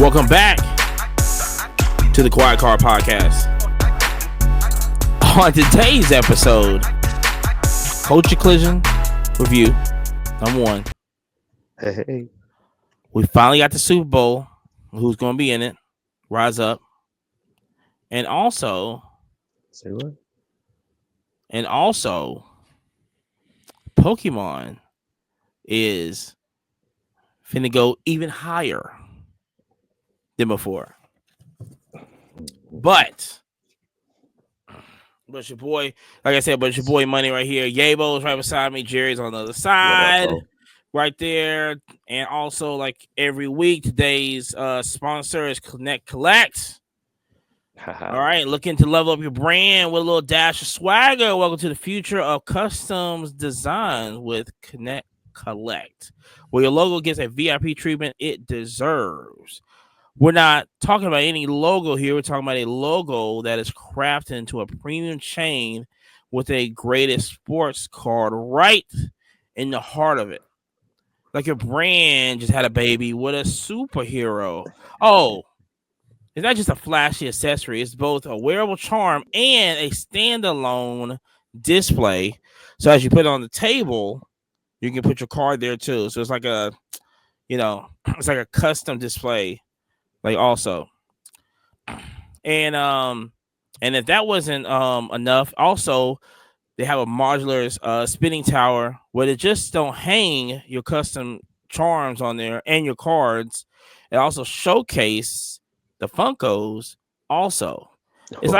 Welcome back to the Quiet Car Podcast. On today's episode, Culture Collision review number 1. Hey. We finally got the Super Bowl. Who's going to be in it? Rise up. And also, Say what? Pokemon is finna go even higher than before. But your boy, like I said, but your boy Money right here. Yabo right beside me. Jerry's on the other side, right there. And also, like every week, today's sponsor is Connect Collect. All right, looking to level up your brand with a little dash of swagger. Welcome to the future of customs design with Connect Collect, where your logo gets a VIP treatment it deserves. We're not talking about any logo here. We're talking about a logo that is crafted into a premium chain with a greatest sports card right in the heart of it. Like your brand just had a baby with a superhero. Oh, it's not just a flashy accessory. It's both a wearable charm and a standalone display. So as you put it on the table, you can put your card there too. So it's like it's like a custom display. Like also, and if that wasn't enough, also they have a modular spinning tower where they just don't hang your custom charms on there and your cards. It also showcase the Funkos. Also, it's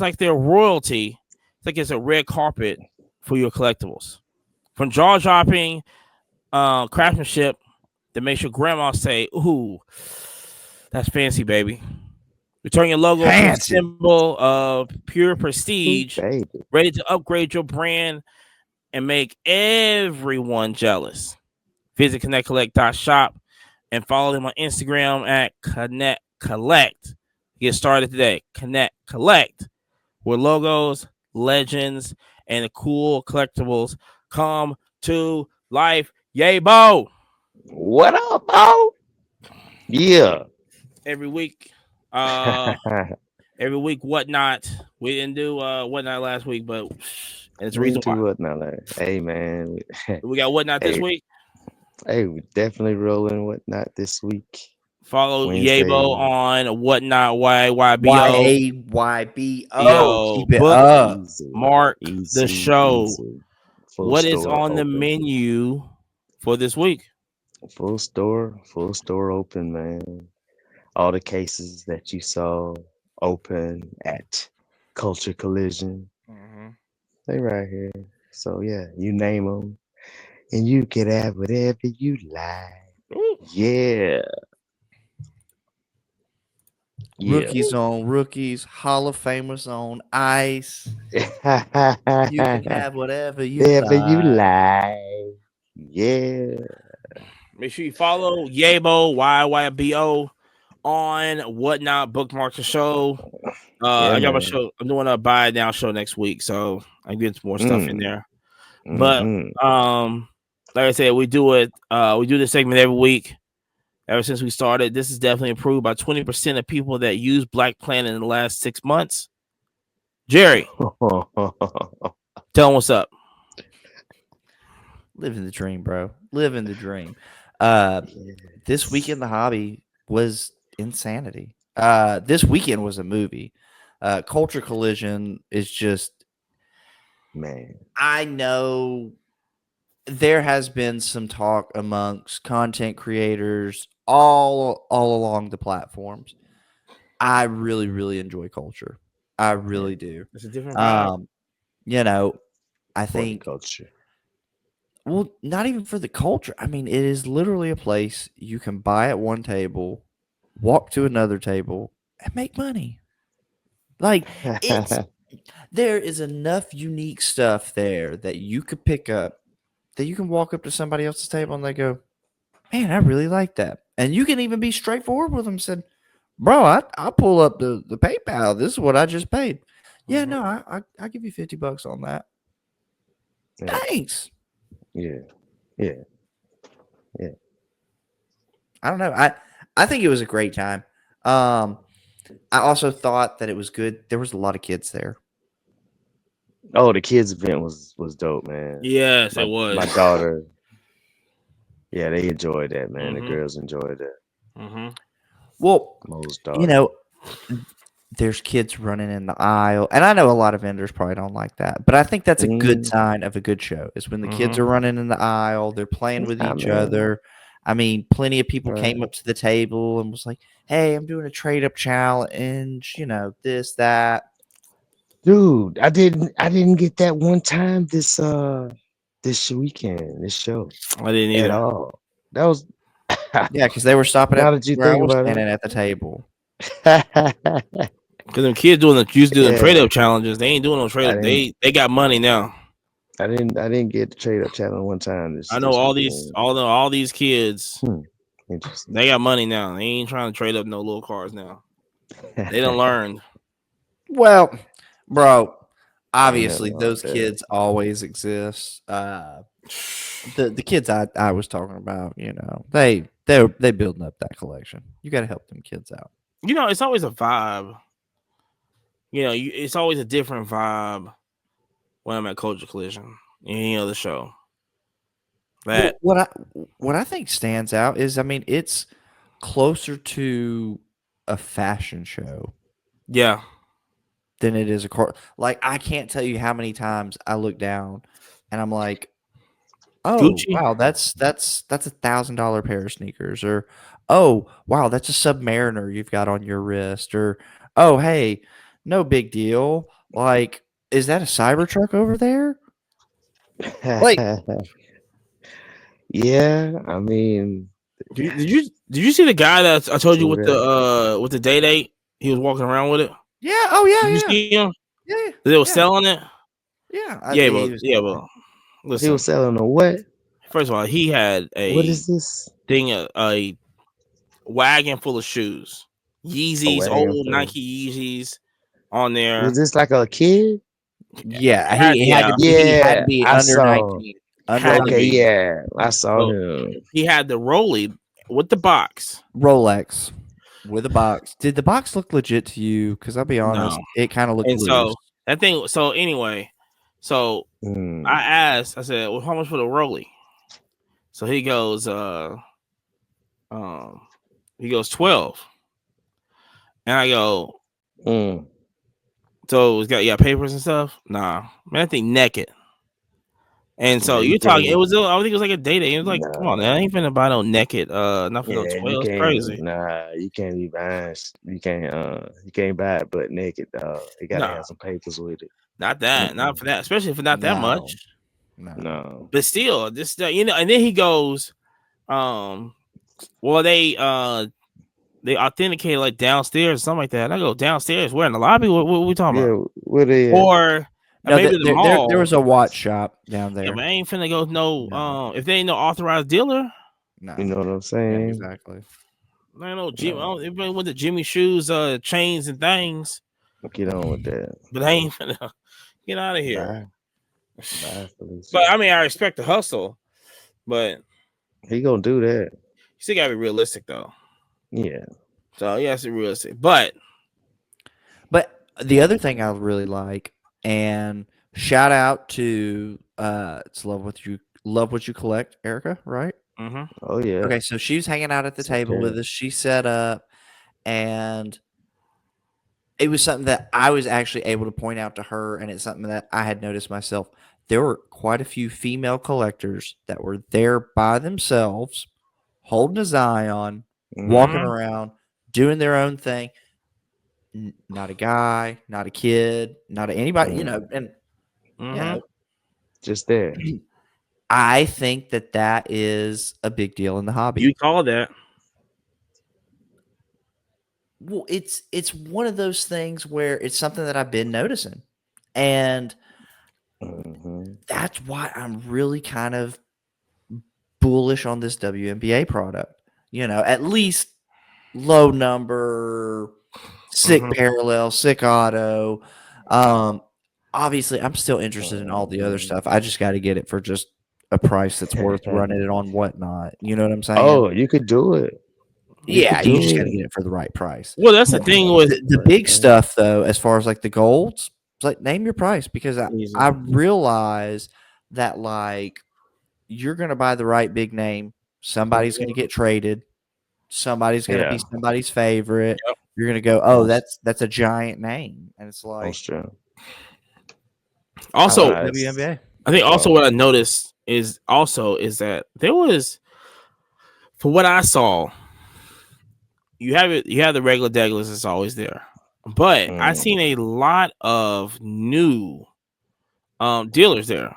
like their royalty. It's like it's a red carpet for your collectibles, from jaw dropping craftsmanship that makes your grandma say, "Ooh, that's fancy, baby." Return your logo to a symbol of pure prestige, ready to upgrade your brand and make everyone jealous. Visit connectcollect.shop and follow them on Instagram at Connect Collect. Get started today. Connect Collect, where logos, legends, and the cool collectibles come to life. Yay, Bo! What up, Bo? Yeah. Every week, whatnot. We didn't do whatnot last week, but it's the reason why. Whatnot. Hey, man. We got whatnot this week. Hey, we definitely rolling whatnot this week. Follow Yabo on whatnot YYBO. YYBO. Keep it up. Mark the show. What is on the menu for this week? Full store open, man. All the cases that you saw open at Culture Collision, they right here. So yeah, you name them, and you can have whatever you like. Ooh. Yeah. Rookies on rookies, Hall of Famers on ice. You can have whatever you like. Yeah. Make sure you follow Yabo YYBO on whatnot. Bookmark the show. I got my show. I'm doing a buy now show next week, so I'm getting some more stuff in there. But like I said, we do it. We do this segment every week. Ever since we started, this is definitely improved by 20% of people that use Black Planet in the last 6 months. Jerry, tell them what's up. Living the dream, bro. Living the dream. This week in the hobby was insanity. This weekend was a movie. Culture Collision is just, man. I know there has been some talk amongst content creators all along the platforms. I really, really enjoy Culture. I really do. It's a different vibe. I think culture. Well, not even for the culture. I mean, it is literally a place you can buy at one table, walk to another table, and make money. Like, there is enough unique stuff there that you could pick up, that you can walk up to somebody else's table and they go, man, I really like that. And you can even be straightforward with them and said, bro, I'll pull up the PayPal. This is what I just paid. Yeah, no, I'll give you $50 on that. Yeah. Thanks. Yeah. I don't know. I think it was a great time. Um, I also thought that it was good. There was a lot of kids there. Oh, the kids event was dope, man. Yes, it My was. daughter, yeah, they enjoyed that, man. The Mhm. girls enjoyed that. Mhm. Well, Mo's you daughter. know, there's kids running in the aisle, and I know a lot of vendors probably don't like that, but I think that's a good Mm, sign of a good show. Is when the kids Mhm. are running in the aisle, they're playing with I each mean, other. I mean, plenty of people came right. up to the table and was like, "Hey, I'm doing a trade up challenge. You know, this, that." Dude, I didn't get that one time this weekend, this show I didn't at either. all. That was Yeah, because they were stopping now at that you where I think was about standing at the table. it. Cause them kids used to doing trade Yeah, up challenges. They ain't doing no trade I up. didn't They got money now. I didn't get the trade up challenge one time I know this all these weekend. all these kids. Hmm, interesting. They got money now. They ain't trying to trade up no little cars now. They done learned. Well, bro, Ain't nothing obviously wrong with those that. kids always exist. The kids I was talking about, they building up that collection. You got to help them kids out. You know, it's always a vibe. You know, it's always a different vibe when I'm at Culture Collision. Any other show Well, that what I think stands out is, I mean, it's closer to a fashion show yeah, than it is a car. Like I can't tell you how many times I look down and I'm like, oh Gucci. wow, that's $1,000 pair of sneakers, or oh wow, that's a Submariner you've got on your wrist, or oh hey, no big deal. Like, is that a Cybertruck over there? Like, Yeah, I mean, Did you see the guy that I told you true that. with the day date? He was walking around with it. yeah, oh Did you yeah, see him? yeah, They were yeah, selling it. yeah. Yeah, He was yeah, selling. but He listen. was selling a what? First of all, he had What a is this? thing, a wagon full of shoes, A Yeezys, wagon old full. Nike Yeezys on there. Was this like a kid? Yeah, Yeah. he had to Yeah, be I under saw. 19. Under Had to 19. Okay, be. yeah, I saw So him. he had the Rolly with the box. Rolex with a box. Did the box look legit to you? Because I'll be No, honest, it kind of looked and loose. so that thing. So anyway, so I Mm, asked. I said, "Well, how much for the Rolly?" So um, he goes 12, and I go, mm, "So it's got papers and stuff?" Nah, man, I think naked. And so yeah, you you're talking. It can't. was. I think it was like a day date. It was like, come on, man, I Nah, ain't finna buy no naked. Not for no yeah, you 12. It's can't. crazy. Nah, you can't be buying. You can't. You can't buy it butt naked, dog. You gotta No, have some papers with it. not that. Not Mm-mm, for that. Especially for not that No, much. no. no. But still, this and then he goes, um, well they authenticated like downstairs or something like that. And I go downstairs. Where in the lobby? What we talking about? Yeah, what is? Or No, maybe the there mall. was a watch shop down Yeah, there. but I ain't finna go no. No, If they ain't no authorized dealer, You no. know what I'm Yeah, saying? exactly. I don't know Jim. I No, don't, everybody went to Jimmy shoes, chains and things, get on with that. but I ain't finna get out of here. Bye, bye, But Felicia. I mean, I respect the hustle, but He gonna do that. you still gotta be realistic though. Yeah. So yeah, it's realistic. But But the other thing I really like, and shout out to it's love what you collect, Erica, right? mm-hmm. Oh yeah. Okay, so she was hanging out at the Take table care. with us. She set up, and it was something that I was actually able to point out to her, and it's something that I had noticed myself. There were quite a few female collectors that were there by themselves, holding a Zion, walking Mm-hmm. around, doing their own thing. Not a guy, not a kid, not anybody, Mm. and you Mm-hmm. know, Just there. I think that that is a big deal in the hobby. You call that. Well, it's one of those things where it's something that I've been noticing, and Mm-hmm. that's why I'm really kind of bullish on this WNBA product. At least low number, sick Mm-hmm. parallel, sick auto. Um, Obviously, I'm still interested in all the other Mm-hmm. stuff. I just got to get it for just a price that's worth running it on whatnot. You know what I'm saying? Oh, you could do it. You could Yeah, you just do gotta it. get it for the right price. Well, that's the But thing with the Right, big right. stuff though, as far as like the golds, it's like name your price because easy. I realize that like you're gonna buy the right big name, somebody's gonna Mhm. get traded, somebody's gonna be Yeah, somebody's favorite. Yep. You're gonna go, oh, most that's a giant name, and it's like most true. I like Also, Nah, the it's WNBA. I think also well, what I noticed is that there was, for what I saw, you have the regular Douglas that's always there, but I mm, seen a lot of new dealers there.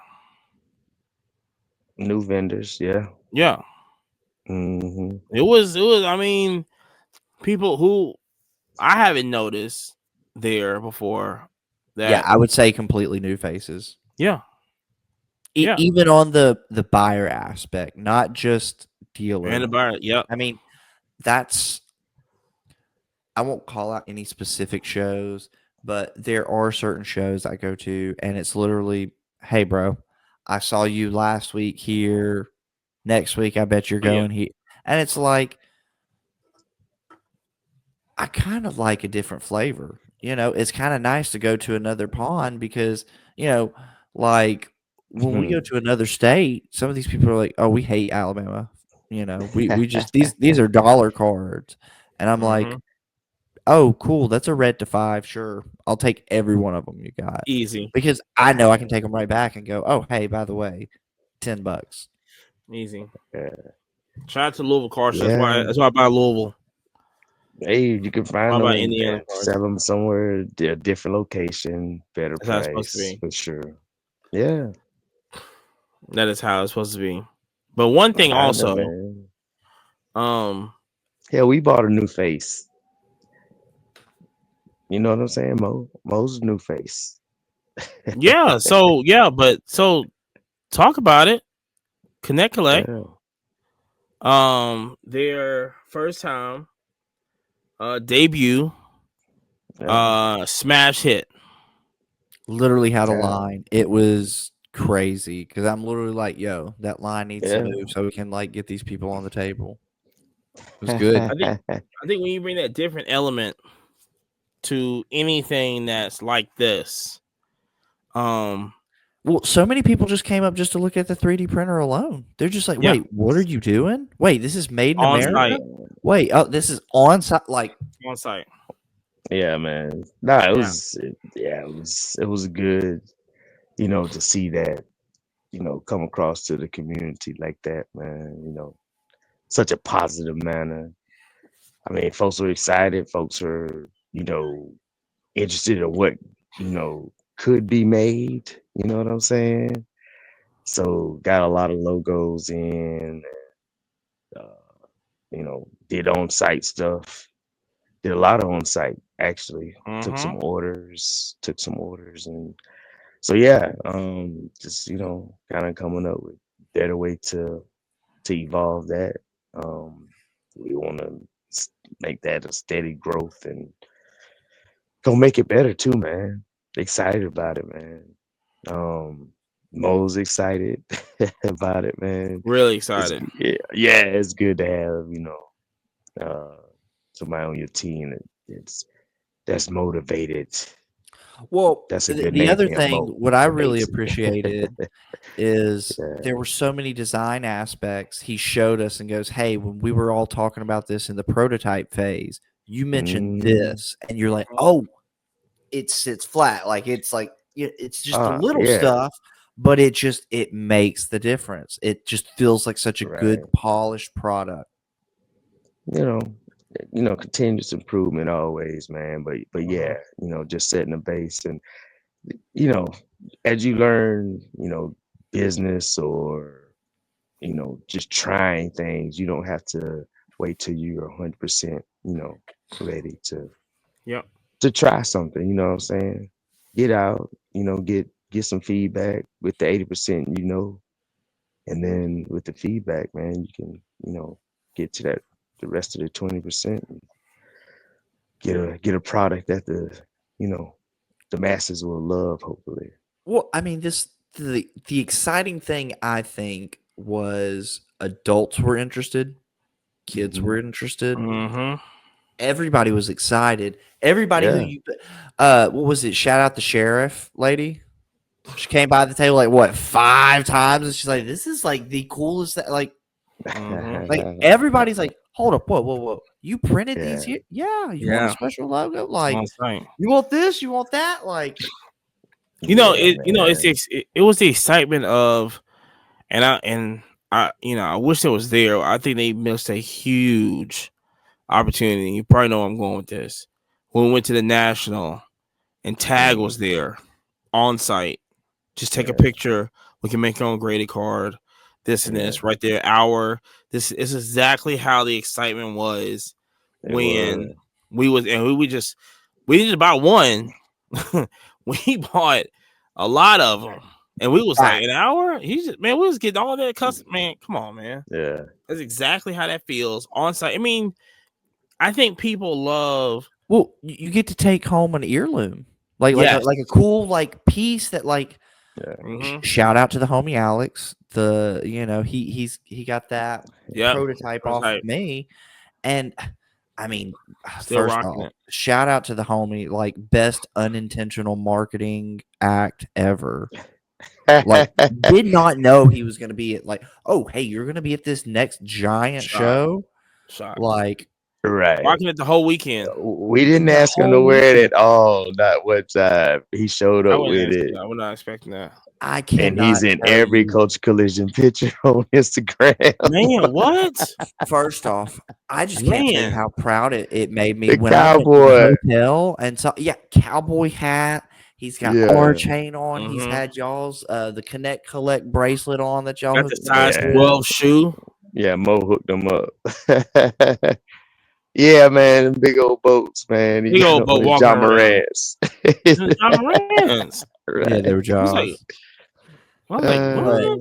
new vendors. Yeah. Yeah, Hmm. it was. I mean, people who I haven't noticed there before. Yeah, That I would say completely new faces. yeah, yeah, Even on the buyer aspect, not just and the dealer. buyer. Yep. I mean, that's I won't call out any specific shows, but there are certain shows I go to, and it's literally, hey, bro, I saw you last week here. Next week, I bet you're Oh, yeah. going here. And it's like, I kind of like a different flavor. It's kind of nice to go to another pond because, you know, like when we go to another state, some of these people are like, oh, we hate Alabama. We just these are dollar cards. And I'm like, Hmm. oh, cool. That's a red to five. Sure. I'll take every one of them you got Easy, because I know I can take them right back and go, oh, hey, by the way, $10. easy. Yeah. Shout out to Louisville cars. That's Yeah. why. That's why I buy Louisville. Hey, you can Why find I buy them Indiana and cars. sell them somewhere, a different location, better That's how it's supposed to price be. for sure. Yeah, That is how it's supposed to be. But one thing I know, also, man. um, Hell, we bought a new face. You know what I'm saying, Mo? Mo's new face. yeah. So yeah, but so talk about it. Connect Collect. Yeah, Their first time debut yeah, smash hit. Literally had a yeah, line. It was crazy because I'm literally like, yo, that line needs to yeah. move so we can like get these people on the table. It was good. I think when you bring that different element to anything that's like this, um, Well, so many people just came up just to look at the 3D printer alone. They're just like, yeah, wait, what are you doing? Wait, this is made in on America? site, Yeah, Wait, oh, this is on site. Like, on site. yeah, man. Nah, it Yeah, was, yeah, it was good, to see that, come across to the community like that, man. Such a positive manner. I mean, folks were excited. Folks were, interested in what, could be made. You know what I'm saying? So got a lot of logos in, did on-site stuff. Did a lot of on-site actually. mm-hmm. Took some orders, and so yeah, just kind of coming up with better way to evolve that. Um, we want to make that a steady growth and go make it better too, man. Excited about it, man. Um, Mo's excited about it, man. Really It's excited. yeah, it's good to have somebody on your team that's motivated. well, That's a good the name other for him, thing, what I really motivates. appreciated is Yeah. there were so many design aspects he showed us and goes, hey, when we were all talking about this in the prototype phase, you mentioned Mm, this, and you're like, oh, it sits flat. Like it's just the little yeah, stuff, but it makes the difference. It just feels like such a good right. polished product. You know, continuous improvement always, man. But Mm-hmm. yeah, just setting the base and you know, as you learn, business or just trying things, you don't have to wait till you're 100%, ready Yep. to try something. You know what I'm saying? Get out, get some feedback with the 80%, and then with the feedback, man, you can, get to that the rest of the 20% and get a product that you know, the masses will love, hopefully. Well, I mean, the exciting thing I think was adults were interested. Kids were interested. Mm-hmm. Everybody was excited. Everybody who Yeah. you, what was it? Shout out the sheriff lady. She came by the table like what 5 times, and she's like, "This is like the coolest." Mm-hmm. Like everybody's like, "Hold up, whoa, whoa, whoa! You printed these Yeah. here? Yeah, you want a Yeah. special logo? It's Like, on site. you want this? You want that? Like, Yeah, It's man. it was the excitement of, and I I wish it was there. I think they missed a huge opportunity. You probably know where I'm going with this. When we went to the national and Tag was Mm, there on site, just take a yeah. picture. We can make our own graded card. This and Yeah. this right there. Our this is exactly how the excitement was It was. when we just we didn't buy one. We bought a lot of them, and we was like back. an hour. He just man, we was getting all that custom. Man, come on, man. Yeah. That's exactly how that feels on site. I mean, I think people love. Well, you get to take home an heirloom, like Yes. like a cool like piece that like. Yeah. Mm-hmm. Shout out to the homie Alex. He got that Yep. prototype off Prototype. of me, and I mean, Still first rocking off, it. shout out to the homie, like best unintentional marketing act ever. Like, did not know he was going to be at like, oh hey, you're going to be at this next giant Shocked. show. Shocked. Like Right. Rocking it the whole weekend. We didn't the ask him to whole wear it weekend. at all. Not one time. He showed I up wouldn't with expect it, that. I was not expecting that. I and cannot he's in tell every you. Culture Collision picture on Instagram. Man, what? First off, I just can't tell you Man. how proud it made me The when I went to the cowboy. hotel and saw, yeah, cowboy hat. He's got our Yeah. chain on. He's Mm-hmm. had y'all's the Connect Collect bracelet on that y'all Got the hooked him up size Yeah. with. 12 shoe. Yeah. Mo hooked him up. Yeah, man. Them big old boats, man. He Big got old on boat the walking John around. Morants. And John Morant's. Yeah, they Right. were I was like, Jaws. But what?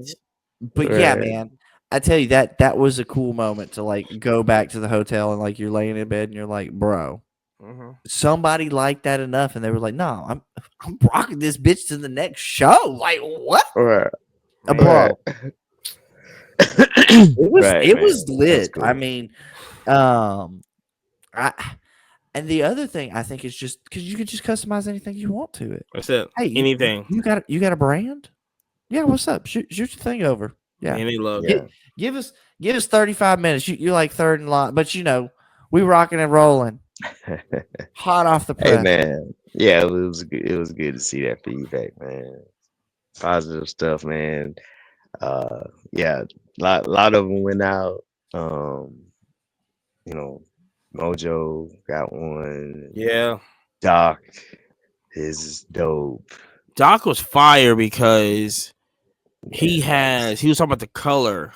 but yeah, Right. man. I tell you that was a cool moment to like go back to the hotel and like you're laying in bed and you're like, bro, Mm-hmm. somebody liked that enough, and they were like, no, I'm rocking this bitch to the next show. Like what, Right. Man. Right. bro? It was Right, it man. was That's lit. I cool. mean, um, I and the other thing I think is just because you can just customize anything you want to it. That's it. Hey, Anything. you got a brand? Yeah, what's up? Shoot your thing over. Yeah, Any Gi- Yeah. logo. give us 35 minutes. You're like third in line, but we rocking and rolling, hot off the Hey, press. man. Yeah, it was good. It was good to see that feedback, man. Positive stuff, man. Yeah, lot of them went out. Um, you know, Mojo got one. Yeah. Doc is dope. Doc was fire because Yeah, he was talking about the color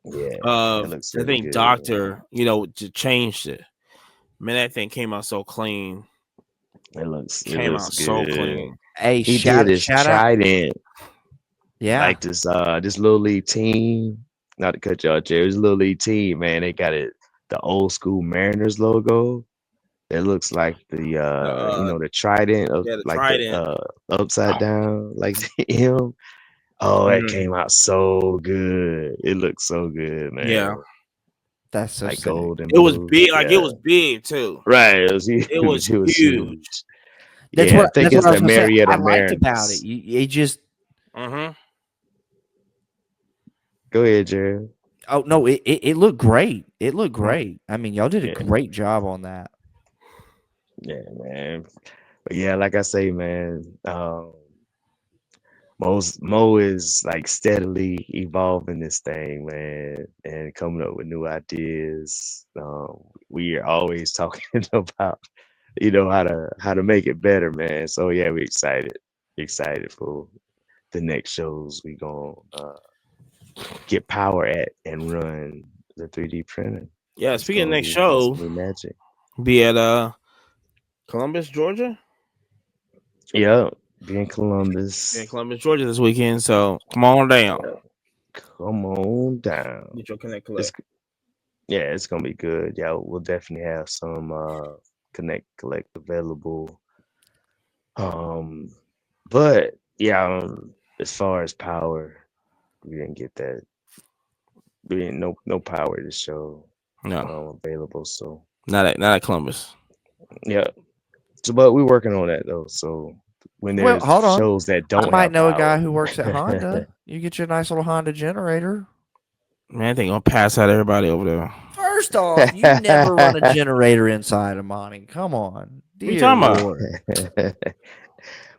yeah, it of looks I really think good. Doctor, just changed it. Man, that thing came out so clean. It Came looks out so good. clean. Hey, He did his shout out. trident Yeah, like this little league team. Not to cut y'all, Jerry. This little league team, man. They got it the old school Mariners logo. It looks like the The the trident of yeah, the like the trident. upside down, like the M. Oh, that Mm, came out so good. It looks so good, yeah. man. that's so Like sick. gold and It was blue. big, like it Yeah. was big too. Right. It was huge. It was It was huge. huge. Yeah, I think That's what it's I was the gonna say. I Marietta liked about it. Mariners. You just Mm-hmm. Go ahead, Jared. oh no, it looked great. It looked Mm-hmm. great. I mean, y'all did a Yeah, great job on that. yeah, man. But yeah, like I say, man, Mo is like steadily evolving this thing, man, and coming up with new ideas. We are always talking about, how to make it better, man. So yeah, we're excited for the next shows we gonna get power at and run the 3D printer. Yeah, It's speaking of gonna next be it's show, gonna be magic. be at Columbus, Georgia. Yeah, be in Be in Columbus. Columbus, Georgia this weekend. So come on down. Yeah, come on down. Get your Connect It's Collect. Yeah, it's gonna be good. Yeah, we'll definitely have some connect collect available. Um, but yeah, as far as power, we didn't get that. We didn't no power to show. No, available. So not at Columbus. yeah, so, but we're working on that though. So when Well, there's hold on. shows that I don't might have know a power, guy who works at Honda. You get your nice little Honda generator. Man, they gonna pass out everybody over there. First off, you never run a generator inside of Monty. Come on. What you Dear talking about? Lord.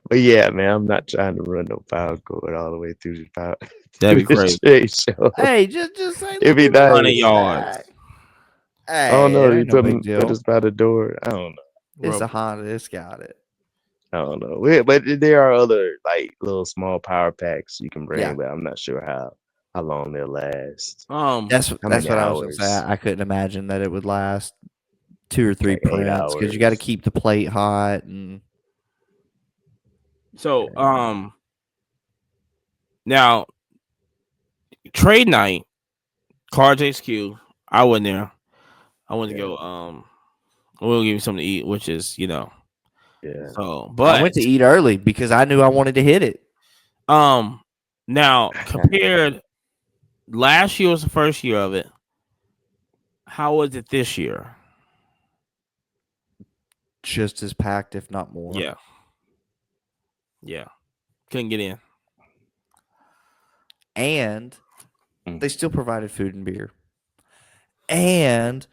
but yeah, man, I'm not trying to run no power cord all the way through the power That'd through be the crazy. trade show. Hey, just say, It'd let be me run Hundred this nice. back. yards. I don't Hey, know. it You ain't no big put deal. us by the door. I don't know. It's a Rubber. Honda. It's got it. I don't know. But there are other like little small power packs you can Yeah. bring, but I'm not sure how long they'll last. How That's many what I was gonna say. hours? I couldn't imagine that it would last 2 or 3 Like eight prints because you got to hours. keep the plate hot and So now trade night, Cards HQ. I went there. I went to Yeah, go. We'll give you something to eat, which is yeah, So, I but went to eat early because I knew I wanted to hit it. um, now compared, last year was the first year of it. How was it this year? Just as packed, if not more. Yeah, yeah, couldn't get in. And Mm, they still provided food and beer. And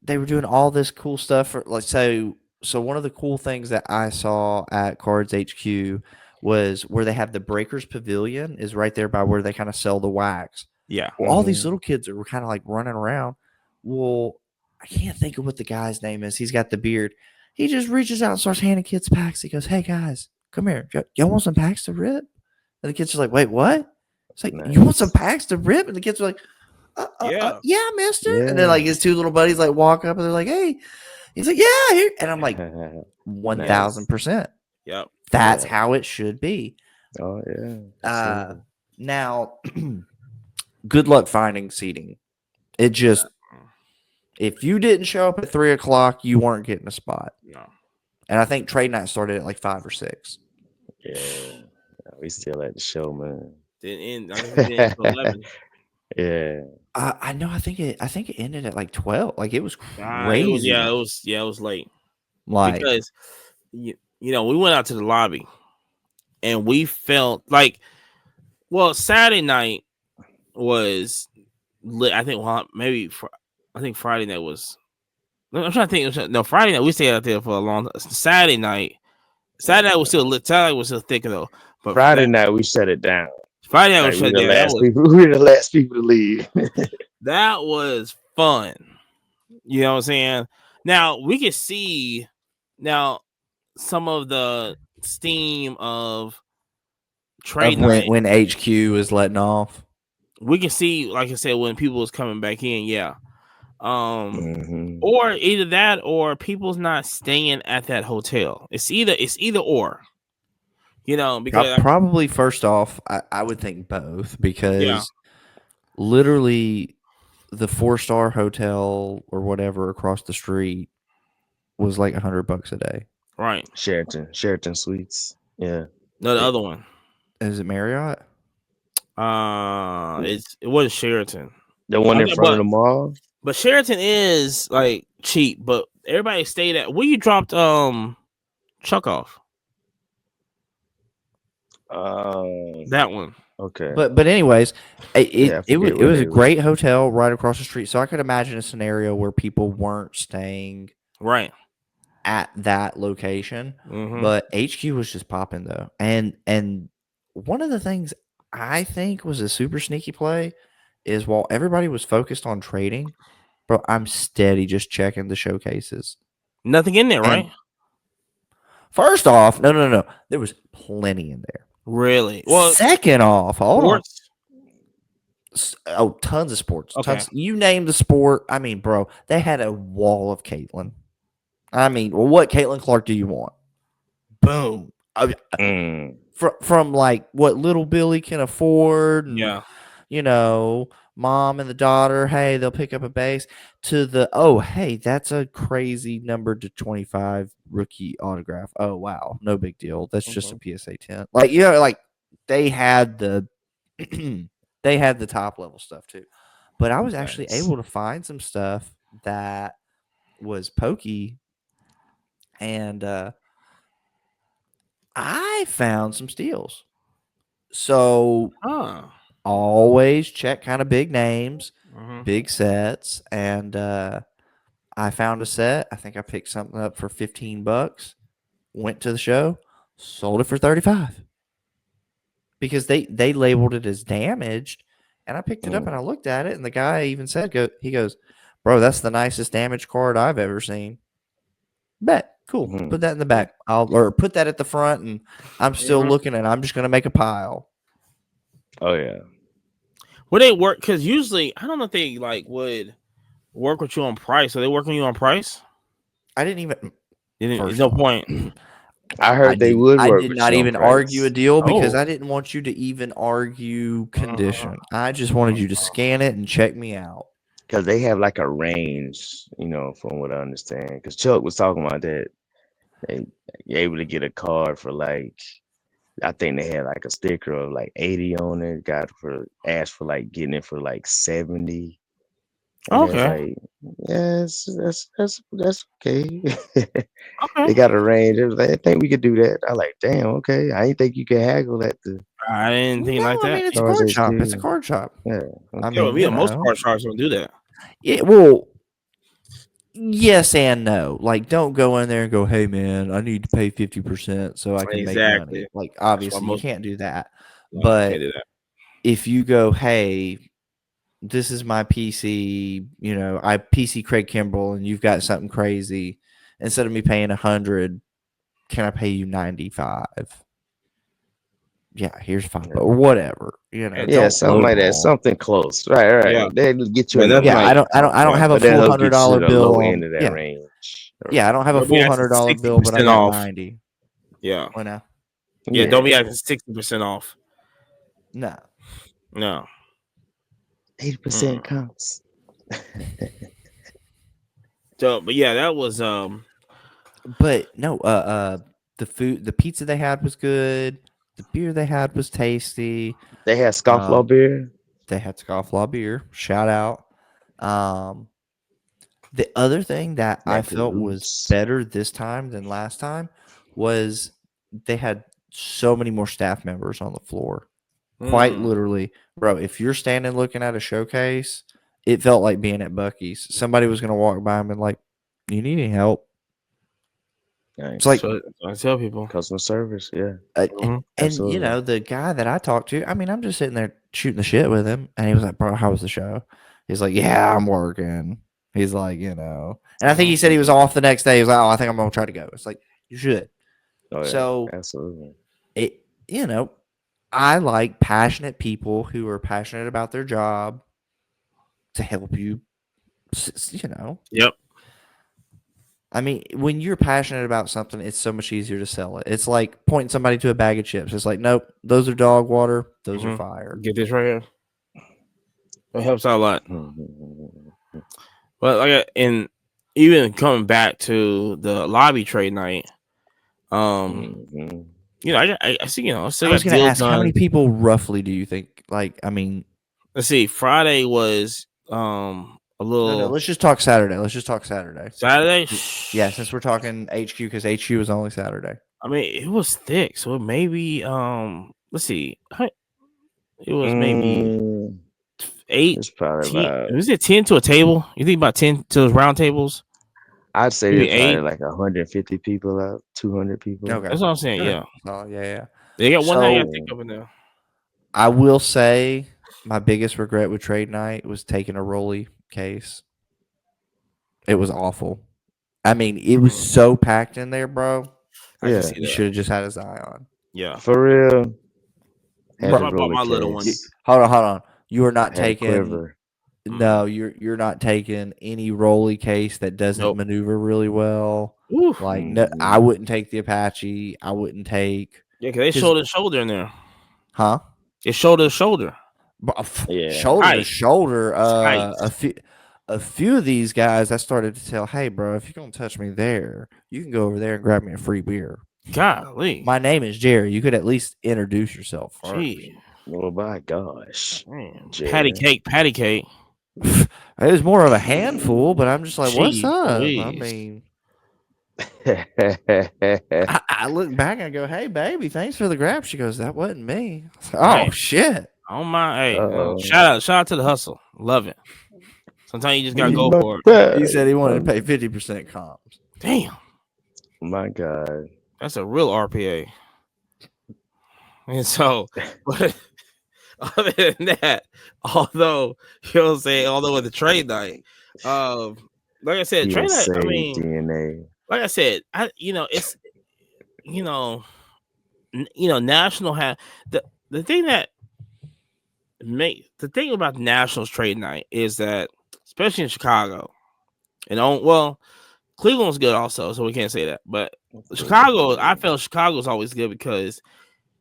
they were doing all this cool stuff for like so one of the cool things that I saw at Cards HQ was where they have the Breakers Pavilion is right there by where they kind of sell the wax. Yeah, Well, all these mhm. little kids are kind of like running around. Well, I can't think of what the guy's name is. He's got the beard. He just reaches out and starts handing kids packs. He goes, "Hey guys, come here. Y'all want some packs to rip?" And the kids are like, "Wait, what?" It's like, "You want some Nice. packs to rip?" And the kids are like, yeah, yeah, mister." And then Yeah. like his two little buddies like walk up and they're like, "Hey." He's like, "Yeah, here." And I'm like, Nice. 1000%. yep. That's Yeah. how it should be. Oh yeah. Uh Absolutely. now good luck finding seating. It just if you didn't show up at 3 o'clock, you weren't getting a spot. No, And I think trade night started at like 5 or 6. Yeah. We still at the show, man. didn't end. I think it didn't until 11. Yeah. I know. I think it ended at like 12. Like it was It was crazy. it was late Like because we went out to the lobby and we felt like Saturday night was lit. I think I think Friday night was. I'm trying to think. No, Friday night we stayed out there for a long time. Saturday night was still lit. Saturday night was still thick though. But Friday night we shut it down. Friday night was Like we shut the down. last people. We the last people to leave. That was fun. You know what I'm saying? Now we can see now some of the steam of trade of night. when HQ is letting off. We can see, like I said, when people is coming back in. Yeah. Mhm. Or either that or people's not staying at that hotel. It's either or. Because Probably first off, I would think both yeah, because literally the 4-star hotel or whatever across the street was like $100 a day. right. Sheraton Suites. Yeah. No, the It, other one. is it Marriott? It was Sheraton. The one I in think, front of the mall. but Sheraton is like cheap, but everybody stayed at where you dropped Chuck off. That one. Okay. But anyways, Yeah, I forget it where was a they was. great hotel right across the street. So I could imagine a scenario where people weren't staying Right. at that location, Mm-hmm. but HQ was just popping though. And one of the things I think was a super sneaky play is while everybody was focused on trading, bro, I'm steady just checking the showcases. Nothing in there, And right? first off, no. There was plenty in there. Really? Well, Second off, hold on. sports. Tons of sports. Okay. Tons. You name the sport. I mean, bro, they had a wall of Caitlin. I mean, well, what Caitlin Clark do you want? Boom. Mm. From like what little Billy can afford, and Yeah. mom and the daughter, hey, they'll pick up a base to the hey, that's a crazy number to 25 rookie autograph. Oh wow, no big deal. That's just a PSA 10. Like like they had the they had the top level stuff too. But I was actually Nice. able to find some stuff that was pokey, and I found some steals. So Huh. always check kind of big names, Mm-hmm. big sets, and I found a set. I think I picked something up for $15. Went to the show, sold it for 35 because they labeled it as damaged, and I picked it up and I looked at it, and the guy even said, he goes, bro, that's the nicest damaged card I've ever seen. Bet. Cool. Put that in the back. Or put that at the front, and I'm still looking, and I'm just gonna make a pile. Oh yeah. Would they work? Because usually, I don't know if they like would work with you on price. So they work on you on price. I didn't even. There's First no off, point. I heard they would I work did with not you on even argue a price. deal because Oh. I didn't want you to even argue condition. I just wanted you to scan it and check me out. Because they have like a range, from what I understand. Because Chuck was talking about that. They you're able to get a card for like, I think they had like a sticker of like 80 on it. Asked for like getting it for like 70. And that's Okay. like, yes, that's okay. Okay. They got a range. It was like, I think we could do that. I like, damn, okay. I didn't think you could haggle at the I didn't think No, like I that. mean it's a Stars card shop. It's a HQ. card shop. Yeah, I Yeah, okay. but mean, me and most card shops don't do that. yeah. Well, yes and no. Like, don't go in there and go, "Hey, man, I need to pay 50% so I can make money." Exactly. Like, That's why obviously, you most can't do that. no, you can't But do that. if you go, "Hey, this is my PC," I PC Craig Kimbrell, and you've got something crazy. Instead of me paying 100, can I pay you 95? Yeah, here's $5 Yeah. or whatever. Yeah, Don't something like that. lowball. Something close. Right, Yeah. right. They'll get you Yeah, in the nothing Yeah, like I don't yeah, have a but they'll full help get you $100 to the bill low on. end of that Yeah, range. yeah, I don't have a don't be full asking $100 bill, but I 60% got off. 90. Yeah. What now? Yeah, don't Yeah. be asking 60% off. No, No. 80% Mm. counts. So, but yeah, that was but no. The pizza they had was good. The beer they had was tasty. They had scofflaw Um, beer. they had Scofflaw beer. Shout out. Um, the other thing that I That good felt was roots. better this time than last time was they had so many more staff members on the floor. Quite mm, literally, bro. If you're standing looking at a showcase, it felt like being at Bucky's. Somebody was gonna walk by and be like, "You need any help?" It's like, Nice. so I tell people. Customer service. Yeah, uh, Mhm. and absolutely. the guy that I talked to, I mean, I'm just sitting there shooting the shit with him, and he was like, "Bro, how was the show?" He's like, "Yeah, I'm working." He's like, and I think he said he was off the next day. He was like, "Oh, I think I'm gonna try to go." It's like you should. Oh, yeah, So absolutely. it, I like passionate people who are passionate about their job to help you. Yep. I mean, when you're passionate about something, it's so much easier to sell it. It's like pointing somebody to a bag of chips. It's like, nope, those are dog water. Those are fire. Get this right here. It helps out a lot. Mhm. But and even coming back to the lobby trade night, Mhm. I see, I still I was got going to deals ask, how done. many people roughly do you think? Like, I mean, Let's see. Friday was a no, little let's just talk Saturday. Let's just talk Saturday. Saturday. Yeah, since we're talking HQ, because HQ was only Saturday. I mean, it was thick, so maybe let's see. It was maybe Mm, eight, it's probably 10. about. Was it 10 to a table? You think about 10 to those round tables? I'd say Maybe there's probably eight. like 150 people out, 200 people. Okay. That's what I'm saying. Good. Yeah, Oh, yeah. they got one thing I So think of in there. I will say my biggest regret with trade night was taking a Rolly case. It was awful. I mean, it was so packed in there, bro. I can Yeah, see You that. should have just had a Zion. Yeah, for real. Had that's the why Bro, I bought roller my little one. case. hold on. You are not Had a taking quiver. no, you're not taking any Rolly case that doesn't Nope. maneuver really well. Oof. Like no, I Mhm. wouldn't take the Apache. I wouldn't take Yeah, because they because shoulder to shoulder in there. huh? It's shoulder to shoulder. Yeah. Shoulder to Tight. shoulder. Tight. A few of these guys, I started to tell, hey, bro, if you're gonna touch me there, you can go over there and grab me a free beer. Golly. My name is Jerry. You could at least introduce yourself first. Gee. Oh my gosh, Man. Patty Jerry. cake. Patty cake. It was more of a handful, but I'm just like, what's Jeez, up? I Louise. mean, I look back and I go, hey, baby, thanks for the grab. She goes, that wasn't me. I was like, oh, Hey, shit. I don't mind. Hey, Uh-oh. shout out to the hustle. Love it. Sometimes you just gotta You go must for it. He said he wanted to have. pay 50% comps. Damn, My God. that's a real RPA. And so, but other than that, although you'll say, although with the trade night, um, like I said, trade night. I USA mean, DNA. like I said, it's national have the thing that the thing about Nationals trade night is that, especially in Chicago, and Cleveland's good also, so we can't say that. But Chicago, I felt Chicago's always good because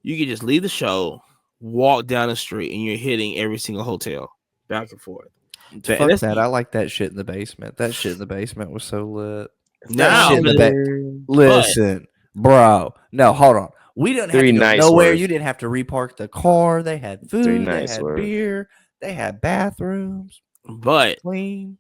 you can just leave the show, walk down the street, and you're hitting every single hotel back and forth. Fuck that. I like that shit in the basement. That shit in the basement was so lit. That Now, shit in the Listen, bro. No, hold on. We didn't have to go nowhere. You didn't have to repark the car. They had food. They had beer. They had bathrooms. But clean.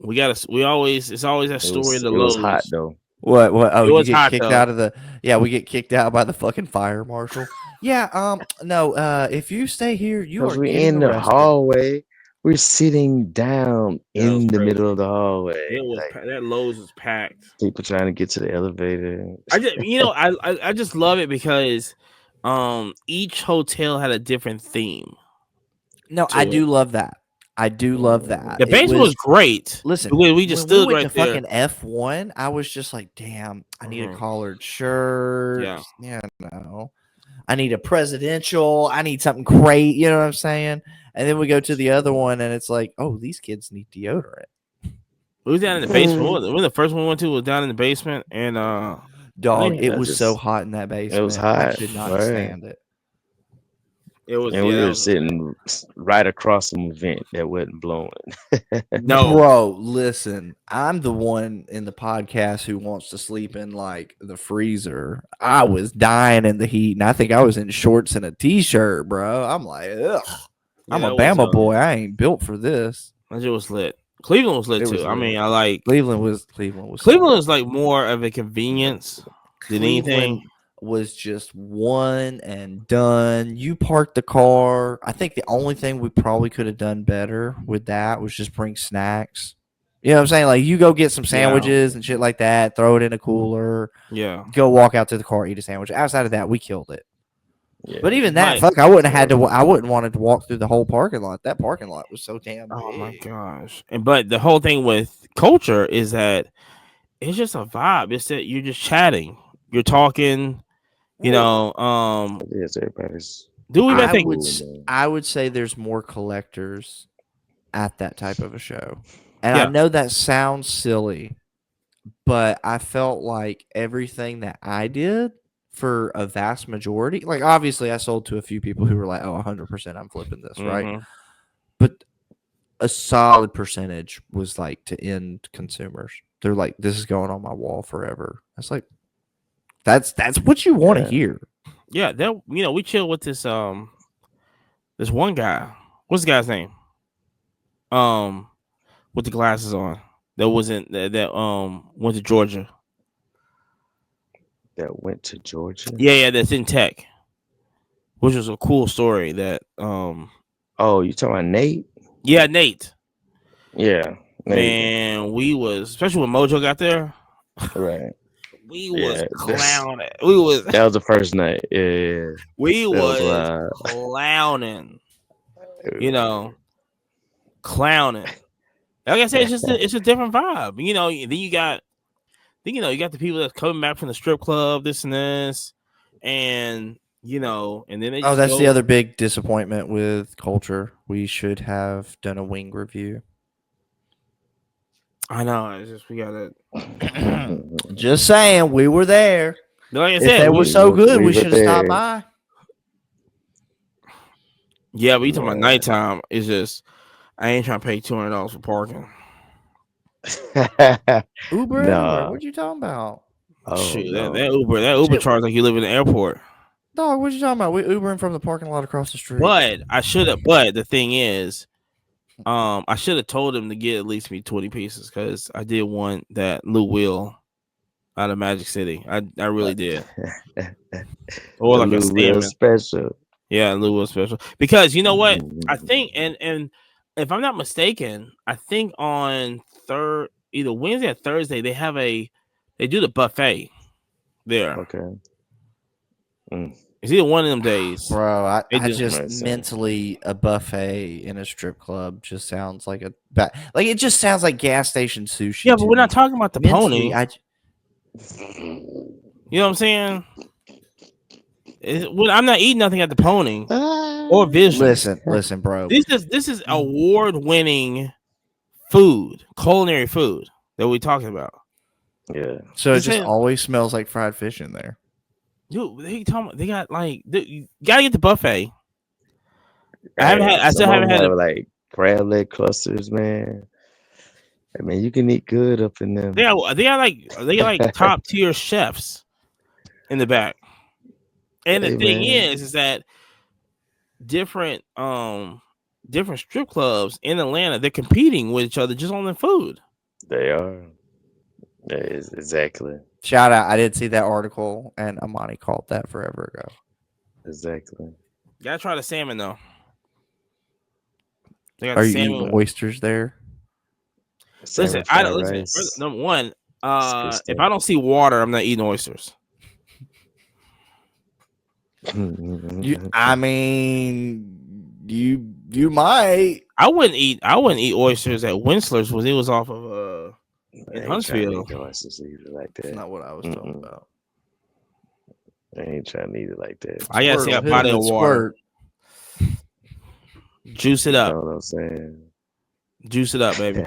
It's always that story of the It Lowe's. was hot though. What? Oh, you get hot, kicked though. out of the. Yeah, we get kicked out by the fucking fire marshal. Yeah. No. If you stay here, you are we getting in the arrested. hallway. We're sitting down in the middle of the hallway. It was that Lowe's was packed. People trying to get to the elevator. I just love it because each hotel had a different theme. No, I do love that. I do love that. The basement was great. Listen, we just stood we went right to there. Fucking F1, I was just like, damn, I need a collared shirt. Yeah, no. I need a presidential. I need something great. You know what I'm saying? And then we go to the other one, and it's like, oh, these kids need deodorant. We was down in the basement. When the first one we went to was down in the basement, and dog, it was so hot in that basement. It was hot. I could not stand it. It was, and we were sitting right across from a vent that wasn't blowing. No, bro, listen. I'm the one in the podcast who wants to sleep in like the freezer. I was dying in the heat, and I think I was in shorts and a t-shirt, bro. I'm like, ugh. Yeah, I'm a Bama boy. I ain't built for this. That shit was lit. Cleveland was lit too. I mean, I like Cleveland was like more of a convenience than anything. Was just one and done. You parked the car. I think the only thing we probably could have done better with that was just bring snacks. You know what I'm saying? Like, you go get some sandwiches and shit like that, throw it in a cooler. Yeah. Go walk out to the car, eat a sandwich. Outside of that, we killed it. Yeah. But even that, I wouldn't wanted to walk through the whole parking lot. That parking lot was so damn big. Oh my gosh. But the whole thing with culture is that it's just a vibe. It's that you're just chatting. You're talking. You know, yes, everybody's. I would say there's more collectors at that type of a show, and I know that sounds silly, but I felt like everything that I did for a vast majority, like obviously I sold to a few people who were like, "Oh, 100%, I'm flipping this," right? But a solid percentage was like to end consumers. They're like, "This is going on my wall forever." It's like. That's what you want to hear. Yeah, we chill with this this one guy. What's the guy's name? With the glasses on. That wasn't that went to Georgia. That went to Georgia? Yeah, that's in tech. Which was a cool story that Oh, you talking about Nate? Yeah, Nate. Yeah. Nate. Man, we was, especially when Mojo got there. Right. We was clowning. That was the first night. Yeah. We was clowning. You know, clowning. Like I said, it's a different vibe. You know, then you got the people that's coming back from the strip club, this and this, and and then they just that's the other big disappointment with culture. We should have done a wing review. I know. It's just we gotta. Just saying, we were there. Like I said, if they were so good, we should have stopped by. Yeah, but you talking about nighttime? It's just I ain't trying to pay $200 for parking. Uber everywhere. What you talking about? Oh, shoot, that Uber charge like you live in the airport. Dog, what you talking about? We Ubering from the parking lot across the street. But I should have. But the thing is, I should have told him to get at least me 20 pieces because I did want that Lou Will out of Magic City. I really did. Or The like a Lou Will salmon. special. Yeah, Lou Will special. Because you know what? I Mm-hmm. think and if I'm not mistaken, I think on either Wednesday or Thursday they do the buffet there. Okay. Mm. It's either one of them days. Bro, They I do. just Mercy. mentally a buffet in a strip club just sounds like a like it just sounds like gas station sushi. Yeah, but to we're me. not talking about the Mentally, pony. You know what I'm saying? I'm not eating nothing at the pony or Vision. listen, bro. This is award winning food, culinary food that we're talking about. Yeah. So it This just ain't- always smells like fried fish in there. Dude, they got like you gotta get the buffet. Hey, I some still of haven't them had have it. like crab leg clusters, man. I mean, you can eat good up in them. They got like top tier chefs in the back. And the Hey, thing man, is that different different strip clubs in Atlanta, they're competing with each other just on the food. they are. That is exactly, Shout out! I did see that article, and Amani called that forever ago. exactly. Gotta try the salmon though. They got Are the you eating salmon. oysters there? Salmon I fried don't listen. rice. Number one, It's good if stuff. I don't see water, I'm not eating oysters. I mean, you might. I wouldn't eat oysters at Winsler's when it was off of I in ain't trying to Huntsville. eat oysters either like That's that. not what I was talking about. I ain't trying to eat it like that. I gotta see a Squirtle, hit 'em body of with water. squirt. Juice it You up. know what I'm saying? Juice it up, baby.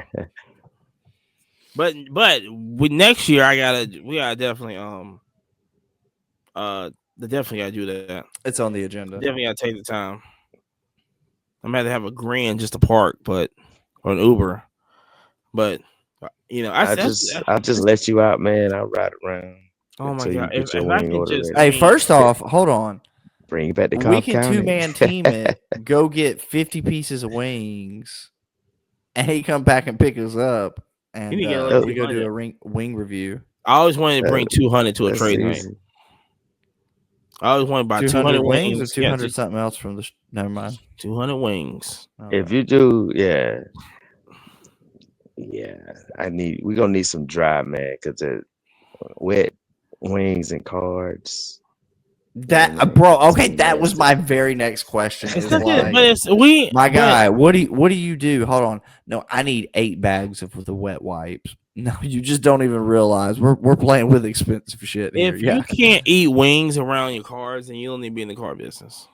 But with next year we gotta definitely definitely gotta do that. It's on the agenda. Definitely gotta take the time. I'm gonna have to have a grand just to park, or an Uber. But you know, I just let you out, man. I'll ride around oh my until you god! get your If I wing can order just, ready. Hey, I mean, first off, hold on. Bring you back to We Cobb can County. 2-man team it. Go get 50 pieces of wings, and he come back and pick us up, and you need to get like we go do 200. a wing review. I always wanted to bring 200 to a That's trade night. easy. I always wanted to buy 200 200 wings or wings. 200 something else from the. Never mind. 200 wings. Okay. If you do, yeah. We're gonna need some dry, man, because wet wings and cards. That bro, okay, Some that was nasty. my very next question. It's Is not that, like, but it's we. my but- guy, what do you do? Hold on, no, I need 8 bags of the wet wipes. No, you just don't even realize we're playing with expensive shit here. If Yeah. you can't eat wings around your cars, then you don't need to be in the car business.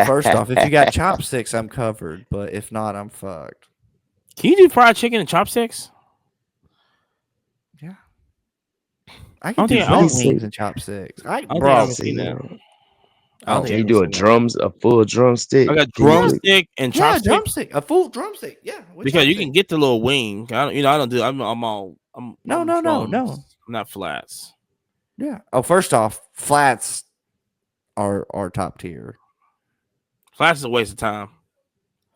First off, if you got chopsticks, I'm covered. But if not, I'm fucked. Can you do fried chicken and chopsticks? Yeah. I can don't do think- I red don't- wings and chopsticks. I don't think I Bro, haven't seen that. I don't Can think you I've do seen that. a full drumstick? I got Can you do- drumstick and yeah, chopstick drumstick, a full drumstick. Yeah, with because you chopstick. can get the little wing. I don't do. I'm all. I'm No, I'm no, no, drums. no. I'm not flats. Yeah. Oh, first off, flats are top tier. Flats is a waste of time.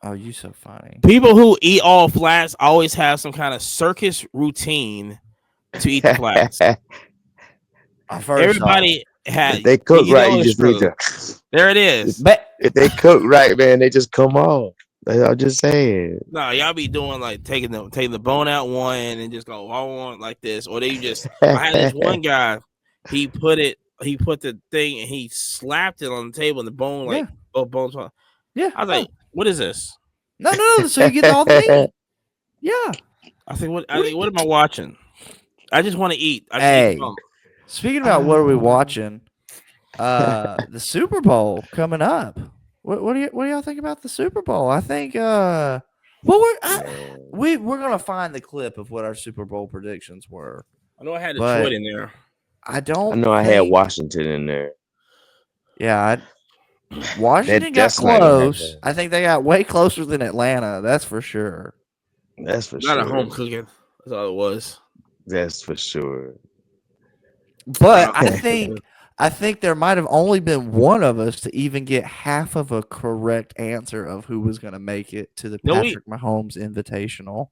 Oh, you so funny. People who eat all flats always have some kind of circus routine to eat the flats. First Everybody had. If they cook you right, know you it's just need true. to. There it is. but If they cook right, man, they just come off. I'm just saying. No, y'all be doing like taking the bone out one and just go I want like this, or they just. I had this one guy. He put the thing and he slapped it on the table and the bone like both bones. yeah, I was like, what is this? no. So you get all the meat. Yeah. I think what am I watching? I just want to eat. Hey, speaking about what are we watching? The Super Bowl coming up. What do y'all think about the Super Bowl? I think we're gonna find the clip of what our Super Bowl predictions were. I know I had but Detroit in there. I don't. I know I had Washington in there. Yeah, Washington got that's not gonna close. happen. I think they got way closer than Atlanta. That's for sure. That's for Not sure. a home cooking. That's all it was. That's for sure. But I think I think there might have only been one of us to even get half of a correct answer of who was going to make it to the No, Patrick Mahomes Invitational.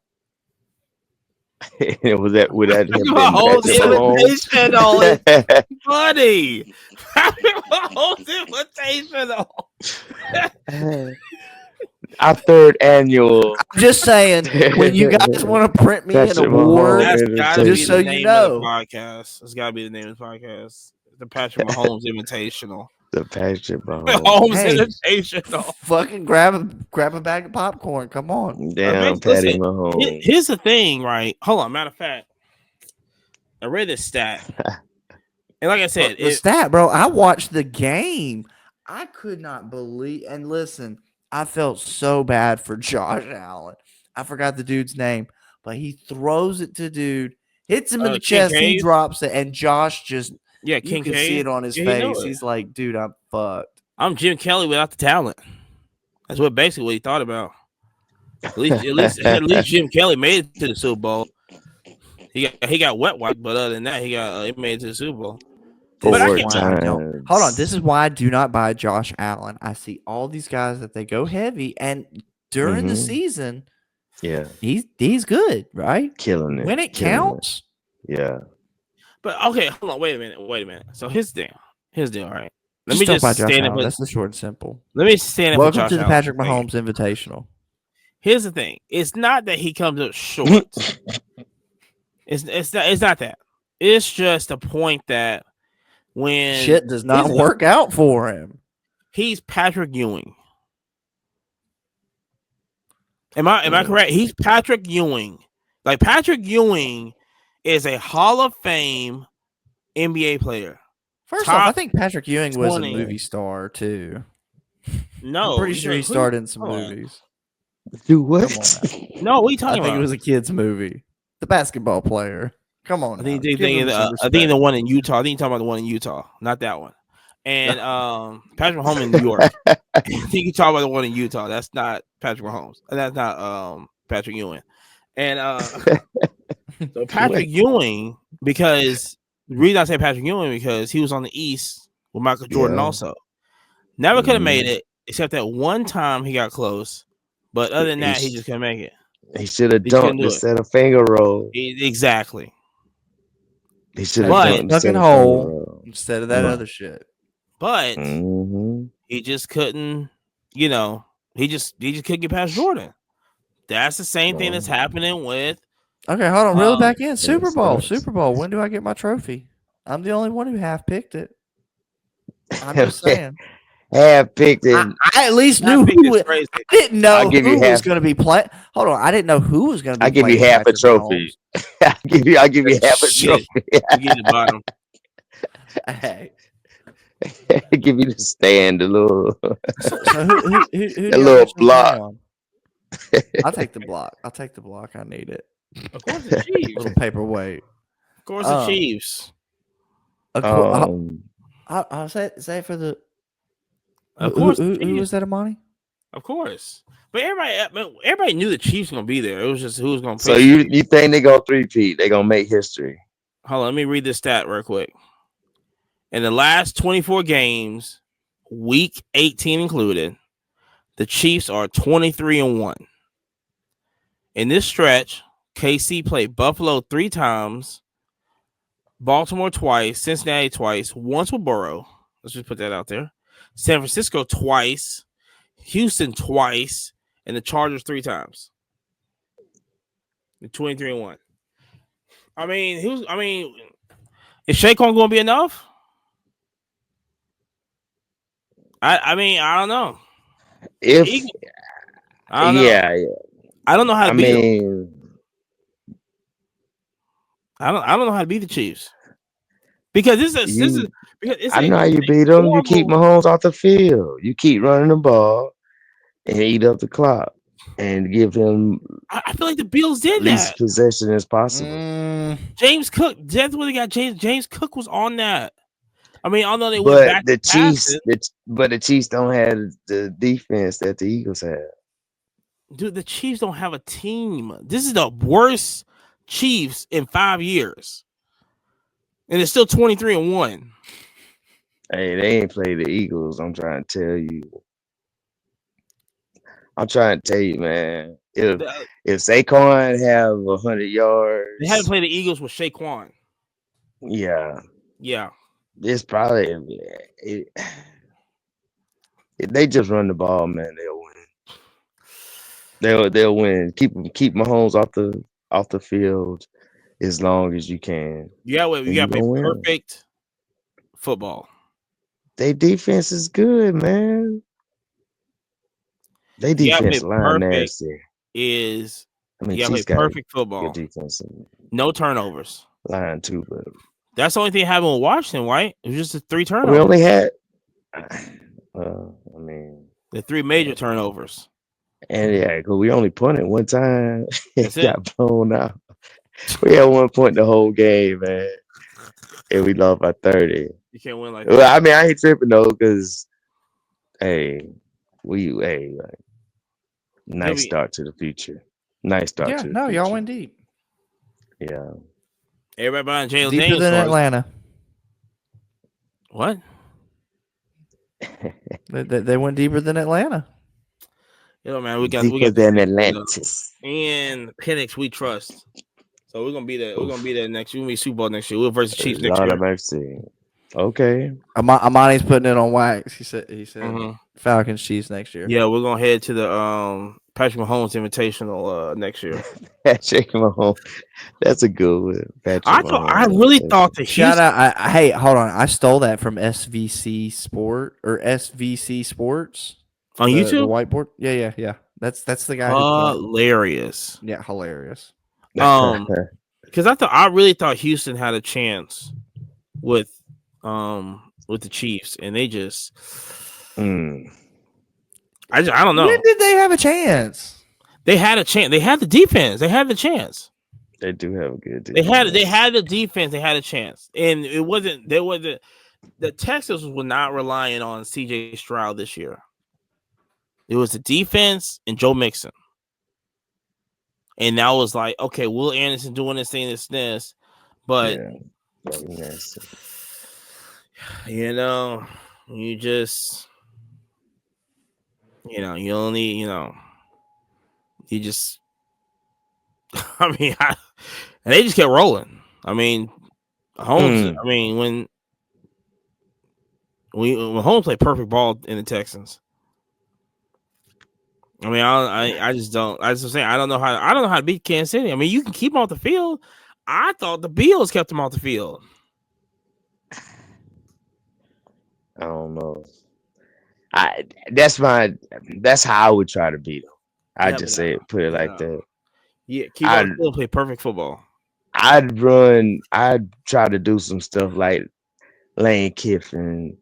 Would that have my been whole Patrick Mahomes? invitational is funny. My whole invitational. Our third annual I'm just saying, when you guys want to print me an Patrick award, That's Mahomes got to be just so the invitation. you name of the know, podcast. That's got to be the name of the podcast. The Patrick Mahomes Invitational. The Patrick Mahomes. Mahomes hey, Invitational. fucking grab a bag of popcorn. Come on. Damn, Patty Listen, Mahomes. here's the thing, right? Hold on. Matter of fact, I read this stat. And like I said, The stat, bro, I watched the game. I could not believe. And listen, I felt so bad for Josh Allen. I forgot the dude's name, but he throws it to dude, hits him in the chest, he drops it, and Josh just, you can see it on his face. He's like, dude, I'm fucked. I'm Jim Kelly without the talent. That's what basically what he thought about. At least Jim Kelly made it to the Super Bowl. He got wet wiped, but other than that, he made it to the Super Bowl. Hold on. This is why I do not buy Josh Allen. I see all these guys that they go heavy, and during the season, he's good, right? Killing it when it counts. Yeah. But okay, hold on. Wait a minute. So here's the deal. All right. Let me just stand up. That's the short and simple. Let me stand up. Welcome to the Patrick Mahomes Invitational. Here's the thing. It's not that he comes up short. It's not that. It's just a point that when shit does not work out for him, he's Patrick Ewing. Am I correct? He's Patrick Ewing. Like Patrick Ewing is a Hall of Fame NBA player. First off, I think Patrick Ewing was a movie star too. No, I'm pretty sure he starred in some movies. Do what? No, what are you talking about? I think it was a kid's movie. The basketball player. Come on. I think the one in Utah. I think you're talking about the one in Utah, not that one. And Patrick Mahomes in New York. I think you're talking about the one in Utah. That's not Patrick Mahomes. That's not Patrick Ewing. And so Patrick Ewing, because the reason I say Patrick Ewing because he was on the East with Michael Jordan also. Never could have made it, except that one time he got close. But other than that, he just couldn't make it. He should have dunked instead of finger roll. Exactly. He should have dunked instead of hole instead of that other shit. But he just couldn't, he just couldn't get past Jordan. That's the same thing that's happening with. Okay, hold on. Reel it back in. Super Bowl. When do I get my trophy? I'm the only one who half picked it. I'm just saying. Half picked it. I at least knew who. I didn't know who was going to be playing. Hold on, I didn't know who was going to be. I give you half a trophy. I give you half a trophy. You get the bottom. Hey, I give you the stand, a little. So who a little block. I'll take the block. I need it. Of course, the Chiefs. Little paperweight. Of course, the Chiefs. I'll say it for the. Of course, who was that, Amani? Of course, but everybody knew the Chiefs were gonna be there. It was just who was gonna. So you think they gonna three-peat? They gonna make history? Hold on, let me read this stat real quick. In the last 24 games, week 18 included, the Chiefs are 23-1. In this stretch, KC played Buffalo 3 times, Baltimore twice, Cincinnati twice, once with Burrow. Let's just put that out there. San Francisco twice, Houston twice, and the Chargers 3 times. 23-1. I mean, is Saquon going to be enough? I don't know. I don't know. I don't know how to beat them. I don't know how to beat the Chiefs. Because I know how you beat them. You keep Mahomes off the field. You keep running the ball and eat up the clock and give him. I feel like the Bills did least possession as possible. James Cook. That's where they got James. James Cook was on that. I mean, although they went back the Chiefs, but the Chiefs don't have the defense that the Eagles have. Dude, the Chiefs don't have a team. This is the worst Chiefs in 5 years. And it's still 23-1. Hey, they ain't played the Eagles. I'm trying to tell you. I'm trying to tell you, man. If Saquon have 100 They haven't yards, played the Eagles with Shaquan. yeah, Yeah. it's probably it, if they just run the ball, man, they'll win. They'll win. Keep Mahomes off the field as long as you can, You and you gotta play gonna win. perfect football. They defense is good, man. They You gotta play defense line perfect nasty. is I mean, you gotta play Chiefs got a perfect good football. defensive No turnovers. line too, but That's the only thing happened with Washington, right? It was just the 3 we turnovers. only had. I mean, The 3 yeah, major turnovers. and yeah, 'cause we only punted one time. That's It it. got blown out. We had 1 point the whole game, man, and we lost by 30. You can't win like Well, that. I mean, I ain't tripping though, cause hey, like, You'll nice be start to the future. Nice start Yeah, to the no, y'all future. went deep. Yeah. everybody behind Jalen Deeper Daniels than started. Atlanta. What? They went deeper than Atlanta. Man, we Deeper got the than Saints Atlantis. and Penix we trust. So we're gonna be there. We're gonna be there next year. We're gonna be Super Bowl next year. We're versus Chiefs next Lord year. of mercy. Okay. Amani's putting it on wax. He said Mm-hmm. Falcons Chiefs next year. Yeah, we're gonna head to the Patrick Mahomes Invitational next year. Patrick Mahomes. That's a good one. Patrick I Mahomes really thought invitation. the Shout Houston out! Hey, hold on. I stole that from SVC Sports. on The YouTube. whiteboard. Yeah. That's the guy who put it. Hilarious. Yeah, hilarious. Because I really thought Houston had a chance with the Chiefs, and they just Mm, I don't When know. did they have a chance? They had a chance. They had the defense. They had the chance. they do have a good They had defense. the defense. They had a chance, and it wasn't. There wasn't. The Texans were not relying on C.J. Stroud this year. It was the defense and Joe Mixon, and now was like, okay, Will Anderson doing this thing, this, but Yeah. That was nasty. you know, you just, you only, you just. I mean, and they just kept rolling. I mean, Holmes. Mm, I mean, when Holmes played perfect ball in the Texans. I mean, I just don't. I just saying I don't know how to beat Kansas City. I mean, you can keep them off the field. I thought the Bills kept them off the field. I don't know. I that's how I would try to beat them. I Yeah, just but say it, put it like yeah, that. yeah, keep on I'd the field, play perfect football. I'd try to do some stuff like Lane Kiffin,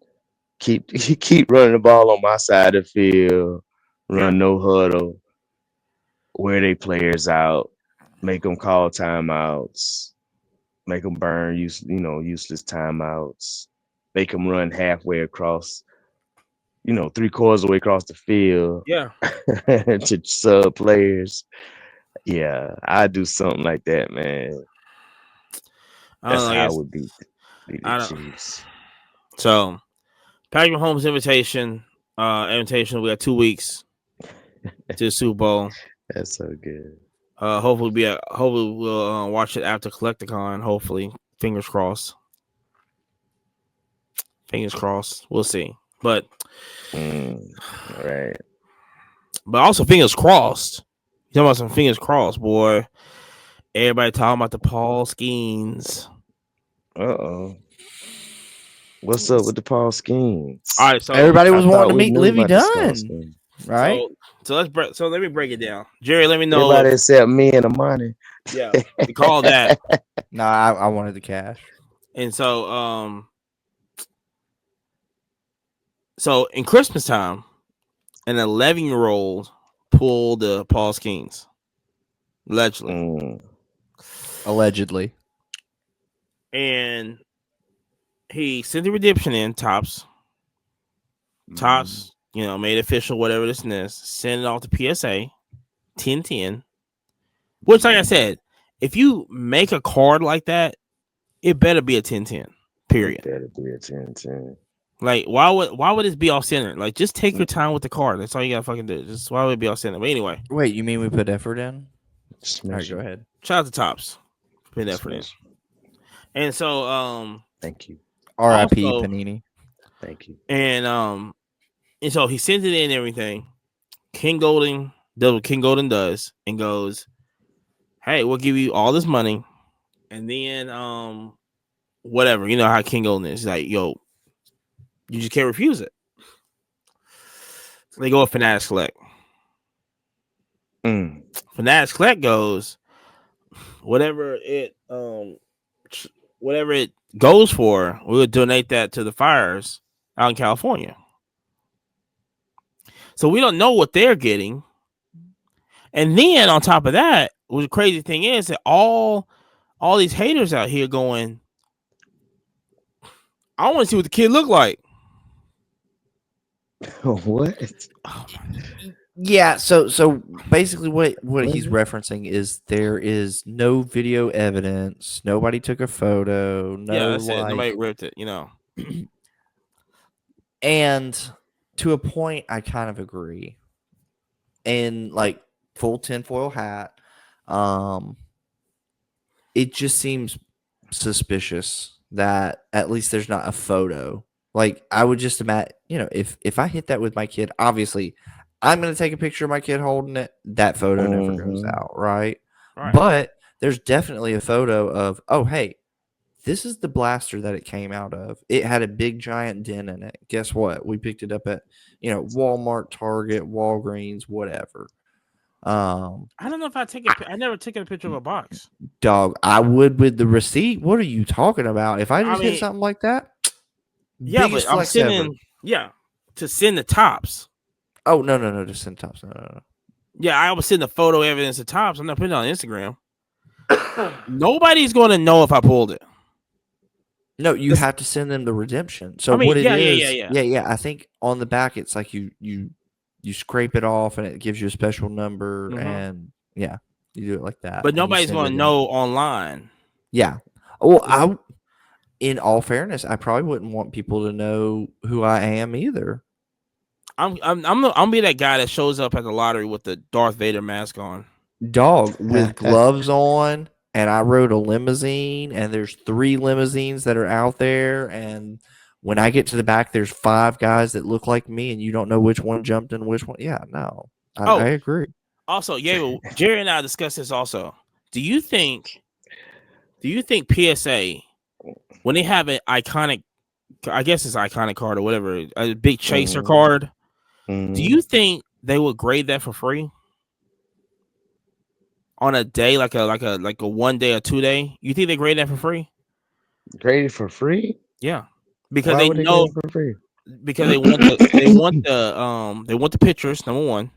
keep keep running the ball on my side of the field, Yeah, run no huddle, wear they players out, make them call timeouts, make them burn useless timeouts, make them run halfway across, 3/4 away across the field yeah. to sub players. Yeah, I do something like that, man. I don't That's know. I how I guess would beat the I don't. Chiefs. So Patrick Mahomes invitation. We got 2 weeks to the Super Bowl. That's so good. Hopefully we'll watch it after Collecticon. Hopefully, fingers crossed. Fingers crossed. We'll see. But All right. also fingers crossed. You talking about some fingers crossed, boy. Everybody talking about the Paul Skenes. Uh-oh. What's up with the Paul All Skenes? right, so Everybody I was wanting thought to we meet knew Livy about the Paul Dunn, Skenes. right? so let me break it down. Jerry, let me know Everybody if except me and Amani. yeah, we call that. No, I wanted the cash. And so in Christmas time, an 11-year-old pulled the Paul Skenes. Allegedly. Allegedly. And he sent the redemption in, Tops, made official, whatever this is, send it off to PSA, 1010. Which, like I said, if you make a card like that, it better be a 1010. It Period. better be a 10-10. Like, why would this be off center? Like, just take your time with the card. That's all you gotta fucking do. Just why would it be off center? But anyway, Wait, you mean we put effort in? All right, go Smash it. ahead. shout out to Tops. Put effort in. Smash. And so Thank you. R.I.P. also Panini. Thank you. and so he sends it in and everything. King Golden does what King Golden does and goes, hey, we'll give you all this money, and then whatever. You know how King Golden is. He's like, yo, you just can't refuse it. So they go with Fanatics Collect. Fanatics Collect goes, whatever it whatever it goes for, we'll donate that to the fires out in California. So we don't know what they're getting. And then on top of that, what the crazy thing is that all these haters out here going, I want to see what the kid look like. What? Yeah, so basically what he's referencing is there is no video evidence. Nobody took a photo. No, that's it. Nobody ripped it, you know. And to a point, I kind of agree. And like full tinfoil hat, it just seems suspicious that at least there's not a photo. Like I would just imagine, if I hit that with my kid, obviously I'm going to take a picture of my kid holding it. That photo never goes out, right? But there's definitely a photo of, oh, hey, this is the blaster that it came out of. It had a big giant dent in it. Guess what? We picked it up at, Walmart, Target, Walgreens, whatever. I don't know if I never taken a picture of a box. Dog, I would with the receipt. What are you talking about? If I just hit something like that, yeah, but I'm sending, to send the Tops. Oh no, just send Tops. No. Yeah, I was sending the photo evidence of Tops. I'm not putting it on Instagram. Nobody's going to know if I pulled it. No, you have to send them the redemption. So what it is, yeah. I think on the back it's like you scrape it off and it gives you a special number, and you do it like that. But nobody's going to know online. Yeah. Well, in all fairness, I probably wouldn't want people to know who I am either. I'm gonna be that guy that shows up at the lottery with the Darth Vader mask on. Dog, with gloves on, and I rode a limousine, and there's 3 limousines that are out there, and when I get to the back, there's 5 guys that look like me, and you don't know which one jumped in which one. Yeah, no, I agree. Also, Jerry and I discussed this also. Do you think PSA, when they have an iconic, I guess it's iconic card or whatever, a big chaser card, do you think they would grade that for free on a day, like a 1 day or 2 day? You think they grade that for free? Grade it for free? Yeah, because they know for free? Because they want the pictures. Number one,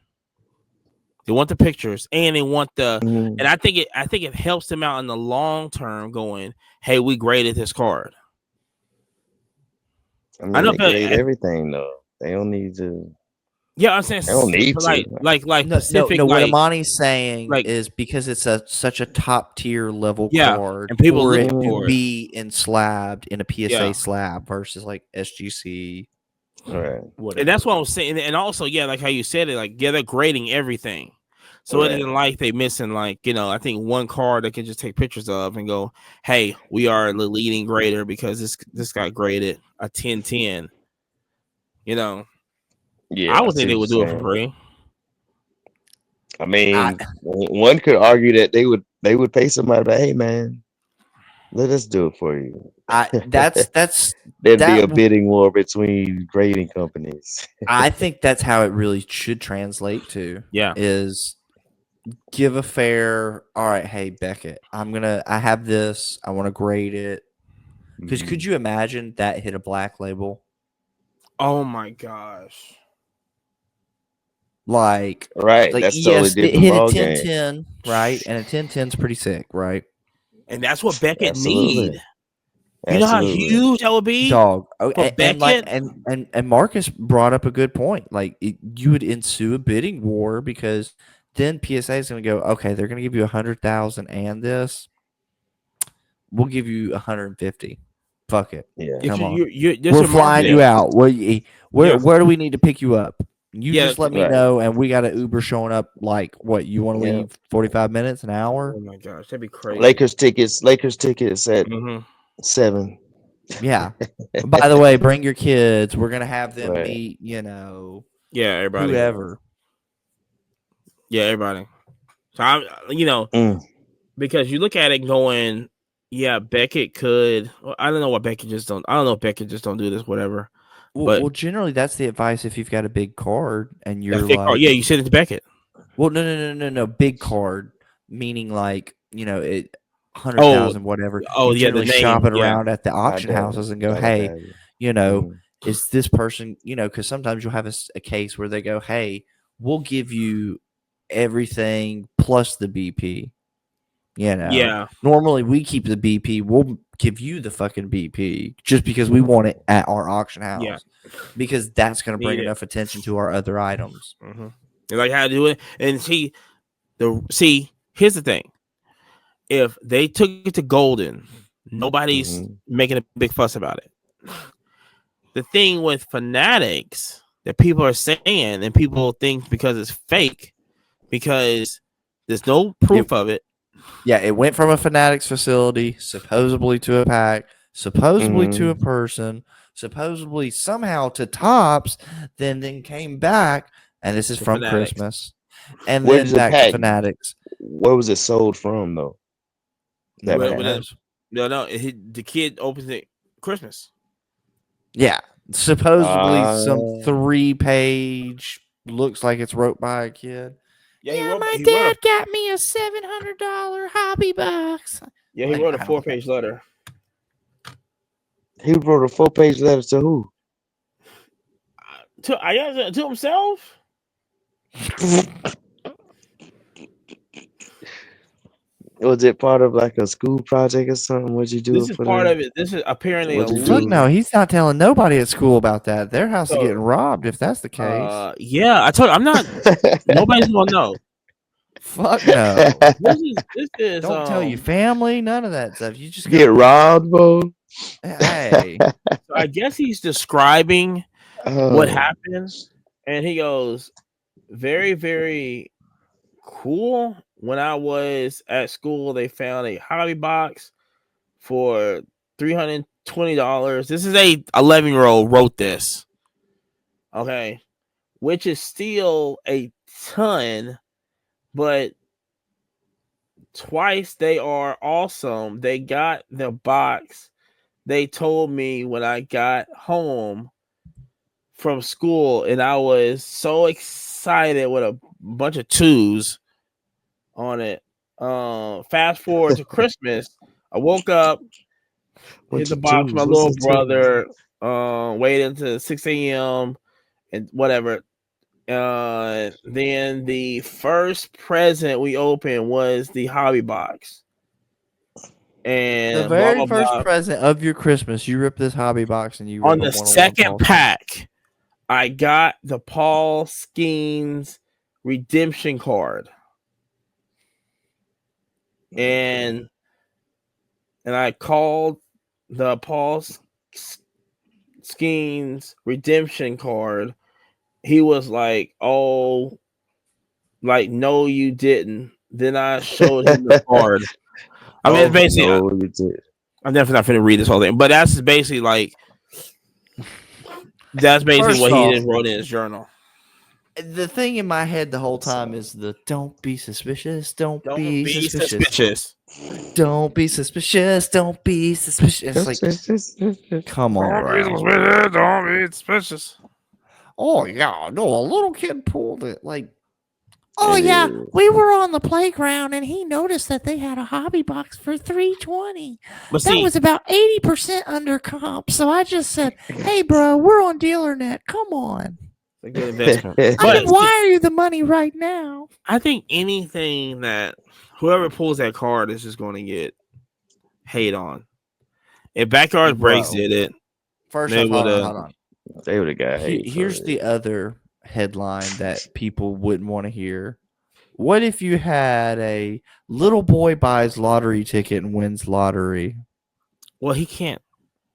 they want the pictures, and they want the. And I think it helps them out in the long term. Going, hey, we graded this card. I know they grade everything though. They don't need to. Yeah, I'm saying they don't need to. Like Pacific. No, what Amani's saying is because it's such a top tier level card, and people for it look to be enslabbed in a PSA slab versus like SGC. Right. And that's what I'm saying. And also, like how you said it, they're grading everything. So it isn't like they missing I think one card they can just take pictures of and go, hey, we are the leading grader because this got graded a 10-10. Yeah, I would think they would do it for free. I mean, one could argue that they would pay somebody, but hey, man, let us do it for you. There'd be a bidding war between grading companies. I think that's how it really should translate to. Yeah, is give a fair. All right, hey Beckett, I have this. I want to grade it. Because could you imagine that hit a black label? Oh my gosh. Right, that's totally different. It hit a 10-10, right? And a 10-10 is pretty sick, right? And that's what Beckett need. You know how huge that would be, dog. And Marcus brought up a good point. You would ensue a bidding war because then PSA is going to go, okay, they're going to give you 100,000 and this. We'll give you 150. Fuck it. Yeah. Come on. There's We're your flying marketing. you out. Where do we need to pick you up? You Yeah. just let me Right. know, and we got an Uber showing up. Like, what, you want to Yeah. leave 45 minutes, an hour? Oh my gosh, that'd be crazy. Lakers tickets at Mm-hmm. 7. Yeah. By the way, bring your kids. We're gonna have them Right. meet, Yeah, everybody. whoever. Yeah, everybody. So I'm, Mm. because you look at it going, yeah, Beckett could. Well, I don't know what Beckett just don't. I don't know if Beckett just don't do this, whatever. But Well, generally that's the advice if you've got a big card and yeah, you're thick card. like, Yeah, you send it to Beckett. well, no, big card, meaning like it Oh, 100,000, whatever. oh You yeah, the generally shop name. it Yeah, around at the I auction doubt it. houses and go, I hey, doubt it. is this person, because sometimes you'll have a case where they go, hey, we'll give you everything plus the BP. yeah, Normally we keep the BP. We'll give you the fucking BP just because we want it at our auction yeah. house because that's going to bring Need it. enough attention to our other items. Mm-hmm. And like how to do it, and here's the thing: if they took it to Golden, nobody's making a big fuss about it. The thing with Fanatics that people are saying, and people think because it's fake, because there's no proof of it. Yeah, it went from a Fanatics facility, supposedly to a pack, supposedly to a person, supposedly somehow to Tops, then came back, and this is from Fanatics. Christmas, and Where then does it back pack? to Fanatics. Where was it sold from, though? Nobody pack? knows. No. The kid opens it Christmas. Yeah, supposedly some 3-page looks like it's wrote by a kid. Yeah, my dad got me a $700 hobby box. Yeah, he wrote a 4-page letter. He wrote a 4-page letter to who? To himself. Was it part of like a school project or something? What'd you do? This is for part that? of it. This is apparently What'd a you Fuck do? no, he's not telling nobody at school about that. Their house is So, getting robbed if that's the case. Yeah, I told you, I'm not. Nobody's gonna know. Fuck no. This is. Don't tell your family, none of that stuff. You just Get go, robbed, bro. hey. So I guess he's describing what happened, and he goes, very, very cool. When I was at school, they found a hobby box for $320. This is a 11-year-old wrote this. Okay. Which is still a ton, but twice they are awesome. They got the box. They told me when I got home from school, and I was so excited with a bunch of twos on it. Fast forward to Christmas, I woke up, hit the box, my little brother, waited until 6 a.m. and whatever. Then the first present we opened was the hobby box. And the very first present of your Christmas, you rip this hobby box and you rip on the second pack, I got the Paul Skenes redemption card. And I called the Paul Skenes redemption card. He was like, "Oh, like no, you didn't." Then I showed him the card. I mean, it's basically. No, you did. I'm definitely not going to read this whole thing, but that's basically like. That's basically what he just wrote in his journal. The thing in my head the whole time is the don't be suspicious, don't be suspicious. Don't be suspicious, don't be suspicious. It's like, come on, bro. Don't be suspicious. Oh, yeah, no, a little kid pulled it. Like, oh, yeah, we were on the playground and he noticed that they had a hobby box for $320. But that was about 80% under comp. So I just said, hey, bro, we're on DealerNet. Come on. A good investment. I can wire you the money right now. I think anything that whoever pulls that card is just going to get hate on. If Backyard Breaks did it, first off, hold on. They would have got hate. Here's the other headline that people wouldn't want to hear. What if you had a little boy buys lottery ticket and wins lottery? Well, he can't.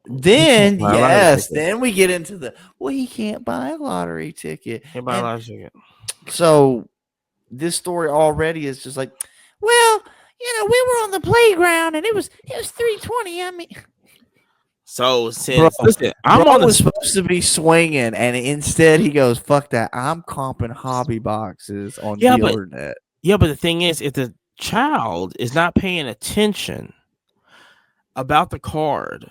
Then Buy a lottery yes, ticket. then we get into the he can't buy a lottery ticket. Can't buy a And lottery ticket. so this story already is just like, well, we were on the playground and it was 3:20. I mean, So bro, since listen, bro I'm on was the supposed to be swinging, and instead he goes, "Fuck that! I'm comping hobby boxes on yeah, but Dealernet." the thing is, if the child is not paying attention about the card,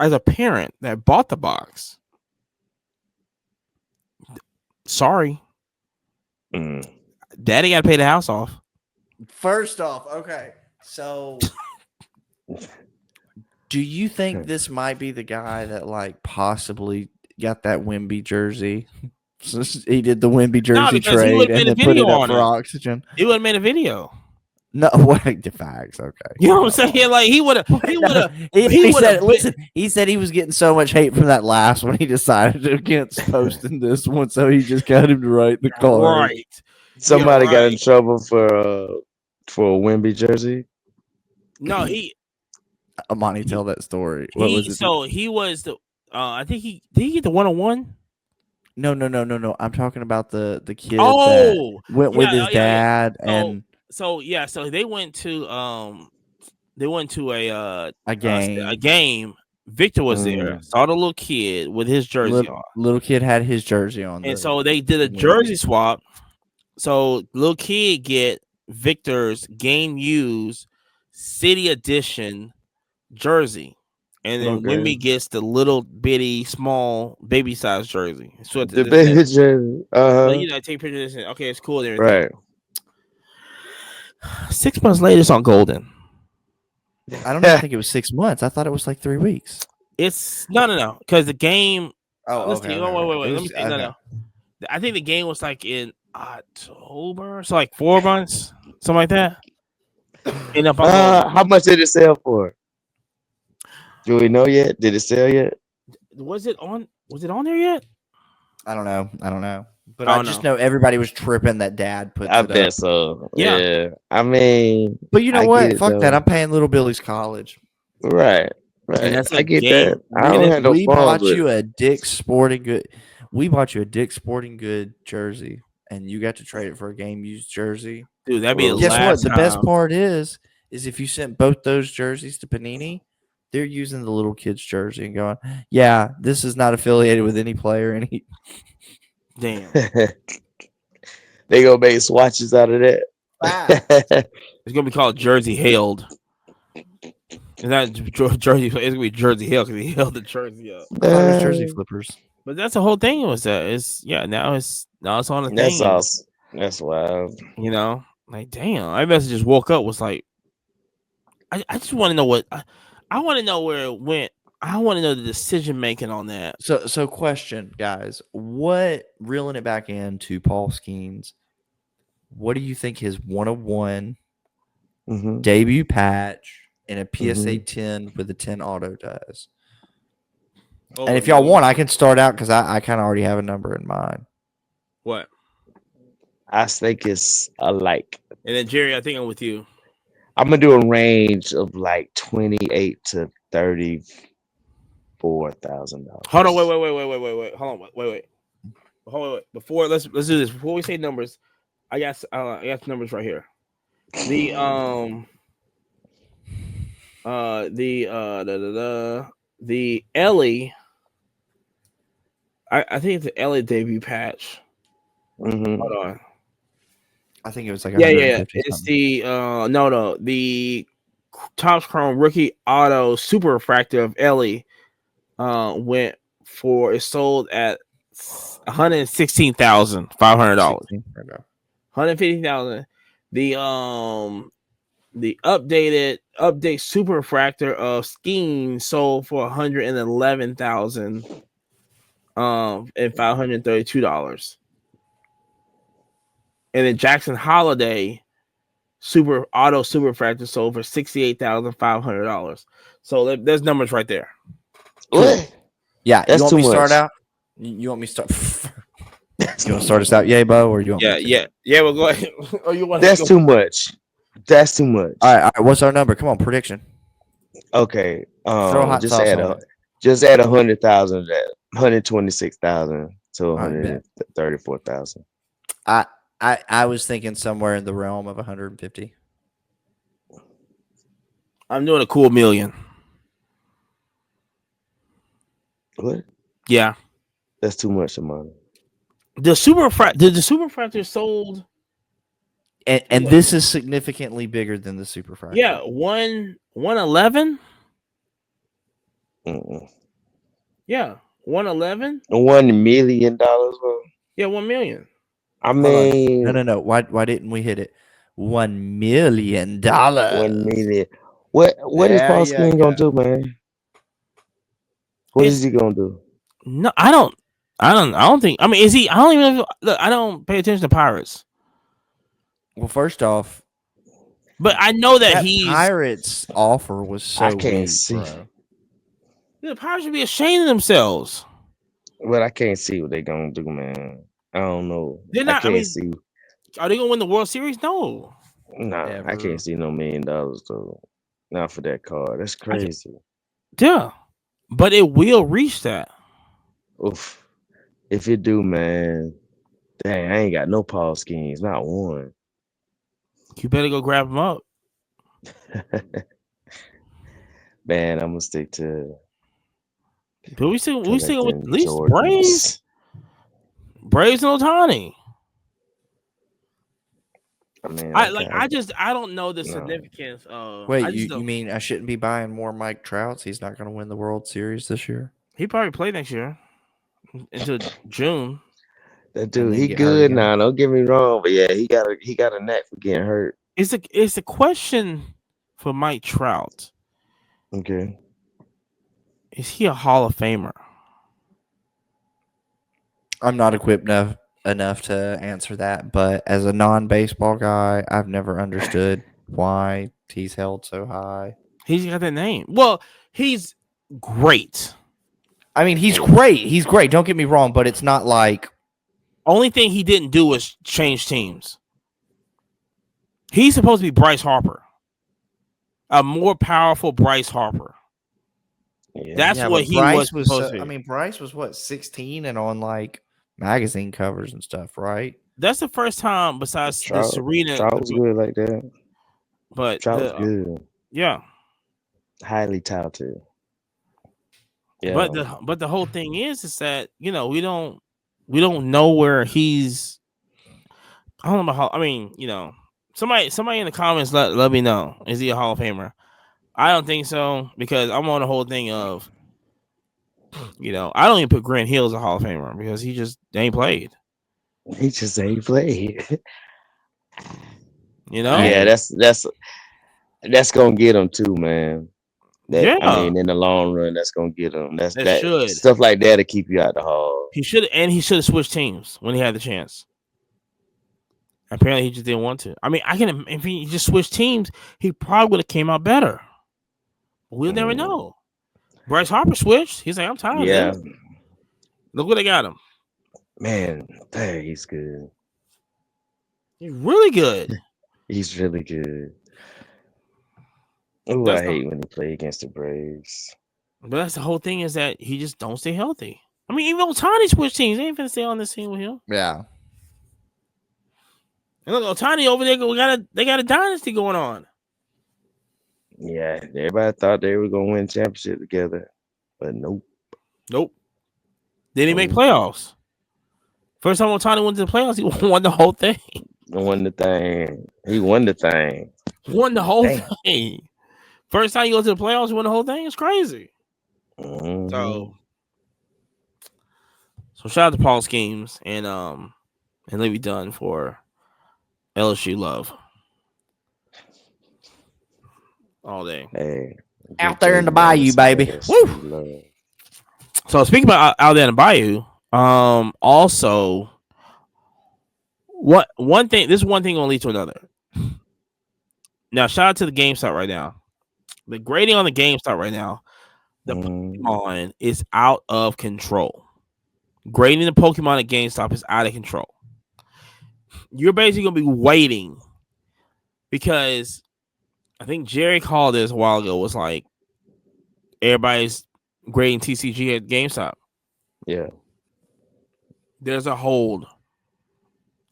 as a parent that bought the box, sorry, daddy got to pay the house off. First off, okay, so do you think this might be the guy that like possibly got that Wemby jersey? He did the Wemby jersey because he trade would have and made a then put video it up on for it. oxygen. He would have made a video. No, what the facts? Okay, You know what I'm saying? Like he would have. He said, "Listen." He said he was getting so much hate from that last one, he decided against posting this one, so he just got him to write the card. Right. Somebody got in trouble for a Wemby jersey. No, he. Amani, tell that story. What was it? So he was the. I think did he get the 1-on-1? No. I'm talking about the kid that went with his dad and. So they went to a game. A game. Victor was there. Saw the little kid with his jersey on. Little kid had his jersey on, and so they did a jersey swap. So little kid get Victor's game used city edition jersey, and then Wemby gets the little bitty small baby size jersey. So the baby jersey. I take pictures of this. Okay, it's cool. And everything. Right. 6 months later, it's on Golden. I don't even think it was 6 months. I thought it was like 3 weeks. It's no, because the game. Oh, okay. Wait. Let me see. No. I think the game was like in October, so like 4 months, something like that. How much did it sell for? Do we know yet? Did it sell yet? Was it on there yet? I don't know. But I just know everybody was tripping that dad put it up. I bet so. Yeah. I mean, but you know what? Fuck that. I'm paying little Billy's college. Right. And that's I get game. that. I don't have no we bought you a Dick's Sporting Good. We bought you a Dick's Sporting Good jersey, and you got to trade it for a game used jersey. Dude, that'd be guess what? The best part is if you sent both those jerseys to Panini, they're using the little kid's jersey and going, yeah, this is not affiliated with any player. Damn. They gonna make swatches out of that. It's gonna be called Jersey Hailed. It's not Jersey. It's gonna be Jersey Hailed because he held the jersey up. Jersey flippers. But that's the whole thing. Was that now it's on the thing. That's awesome. That's wild. Like damn. I must have just woke up. Was like, I just want to know what I want to know where it went. I want to know the decision making on that. So question, guys, what reeling it back into Paul Skenes? What do you think his 101 debut patch and a PSA 10 with a 10 auto does? And if y'all want, I can start out because I kind of already have a number in mind. What? I think it's a like. And then Jerry, I think I'm with you. I'm gonna do a range of like $28,000 to $34,000. Hold on, wait. Hold on, wait. Before let's do this. Before we say numbers, I got numbers right here. The Ellie. I think it's the Ellie debut patch. Hold on. I think it was like It's the the Topps Chrome rookie auto super refractor of Ellie it sold at $116,500. $150,000. The update super refractor of Skenes sold for $111,000 and $532. And then Jackson Holiday super refractor sold for $68,500. So there's numbers right there. What? Yeah, that's you want too me to much. start out? You want me to start? You want to start us out, Bo, or you want? Yeah. We'll go ahead. Or you want? That's too much. That's too much. All right. What's our number? Come on, prediction. Okay. Throw hot Just sauce add on it. 100,000 that 126,000 to All right, bet. 134,000. I I was thinking somewhere in the realm of 150. I'm doing a cool million. What? Yeah. That's too much of money. The super fractor sold And what? this is significantly bigger than the Yeah, superfractor. 111. Mm-mm. Yeah, 111. $1 million, bro. Yeah, 1 million. I Hold on. No, mean, no, no. Why didn't we hit it? $1 $1 million. million. What is There Paul you Skenes gonna go. do, man? What is It's he gonna do? no, I don't think. I mean, is he? I don't even look. I don't pay attention to Pirates, Well, first off, but I know that that he's. Pirates offer was I so can't weak, see. bro. The Pirates should be ashamed of themselves. But I can't see what they gonna do, man. I don't know. They're I not. I can't mean, see. are they gonna win the World Series? No. Nah, I can't Ever. see no $1 million though. Not for that card. That's I can, crazy. yeah, but it will reach that. Oof. If it do, man, dang, I ain't got no Paul Skenes, not one. You better go grab them up. Man, I'm gonna stick to But we still with at collecting least Braves, Jordans. Braves and Otani. I mean, I like. I don't know the no. significance of. Wait, I you, just you don't. mean I shouldn't be buying more Mike Trouts? He's not going to win the World Series this year He probably play next year until June. That and dude, then he get hurt good again. now. Don't get me wrong, but yeah, he got a knack for getting hurt. It's a question for Mike Trout. Okay. Is he a Hall of Famer? I'm not equipped enough to answer that, but as a non-baseball guy, I've never understood why he's held so high. He's got that name. Well, he's great. I mean, he's Mm. great. He's great. Don't get me wrong, but it's not like Only thing he didn't do was change teams. He's supposed to be Bryce Harper, a more powerful Bryce Harper. Yeah. That's yeah, what but he was Bryce was. supposed to I be. mean, Bryce was what 16 and on like magazine covers and stuff, right? That's the first time besides the Trout, Serena, Trout was good like that. but Trout was good. yeah, Highly touted. but Yeah. the whole thing is that we don't know where he's. I don't know how. I mean, somebody in the comments let me know, is he a Hall of Famer? I don't think so, because I'm on the whole thing of, I don't even put Grant Hill as a Hall of Famer because he just ain't played. He just ain't played. You know? Yeah, Hey, that's gonna get him too, man. That I Yeah, mean, in the long run, that's gonna get him. that That should. stuff like that to keep you out the hall. He should have switched teams when he had the chance. Apparently, he just didn't want to. I mean, if he just switched teams, he probably would have came out better. We'll never Mm, know. Bryce Harper switched. He's like, I'm tired of yeah, this. Look what they got him. man, dang, he's good. He's really good. He's really good. Oh, That's I the hate when he play against the Braves. But that's the whole thing, is that he just don't stay healthy. I mean, even Otani switched teams. They ain't finna stay on this team with him. yeah. And look, Otani over there, they got a dynasty going on. Yeah, everybody thought they were gonna win championship together, but nope. Nope. They didn't make Nope. playoffs. First time Otani went to the playoffs, he won the whole thing. Won the thing. He won the thing. Won the whole Damn. thing. First time you go to the playoffs, you win the whole thing. It's crazy. Mhm. So shout out to Paul Schemes and Levy Dunn for LSU love all day. Hey, Out get there in the Jalen Brown bayou, some baby. LSU Woo! love. So speaking about out there in the bayou, also one thing gonna lead to another. Now, shout out to the GameStop right now. The grading on the GameStop right now, the Pokemon is out of control. Grading the Pokemon at GameStop is out of control. You're basically gonna be waiting, because I think Jerry called this a while ago. Was like, everybody's grading TCG at GameStop. Yeah. There's a hold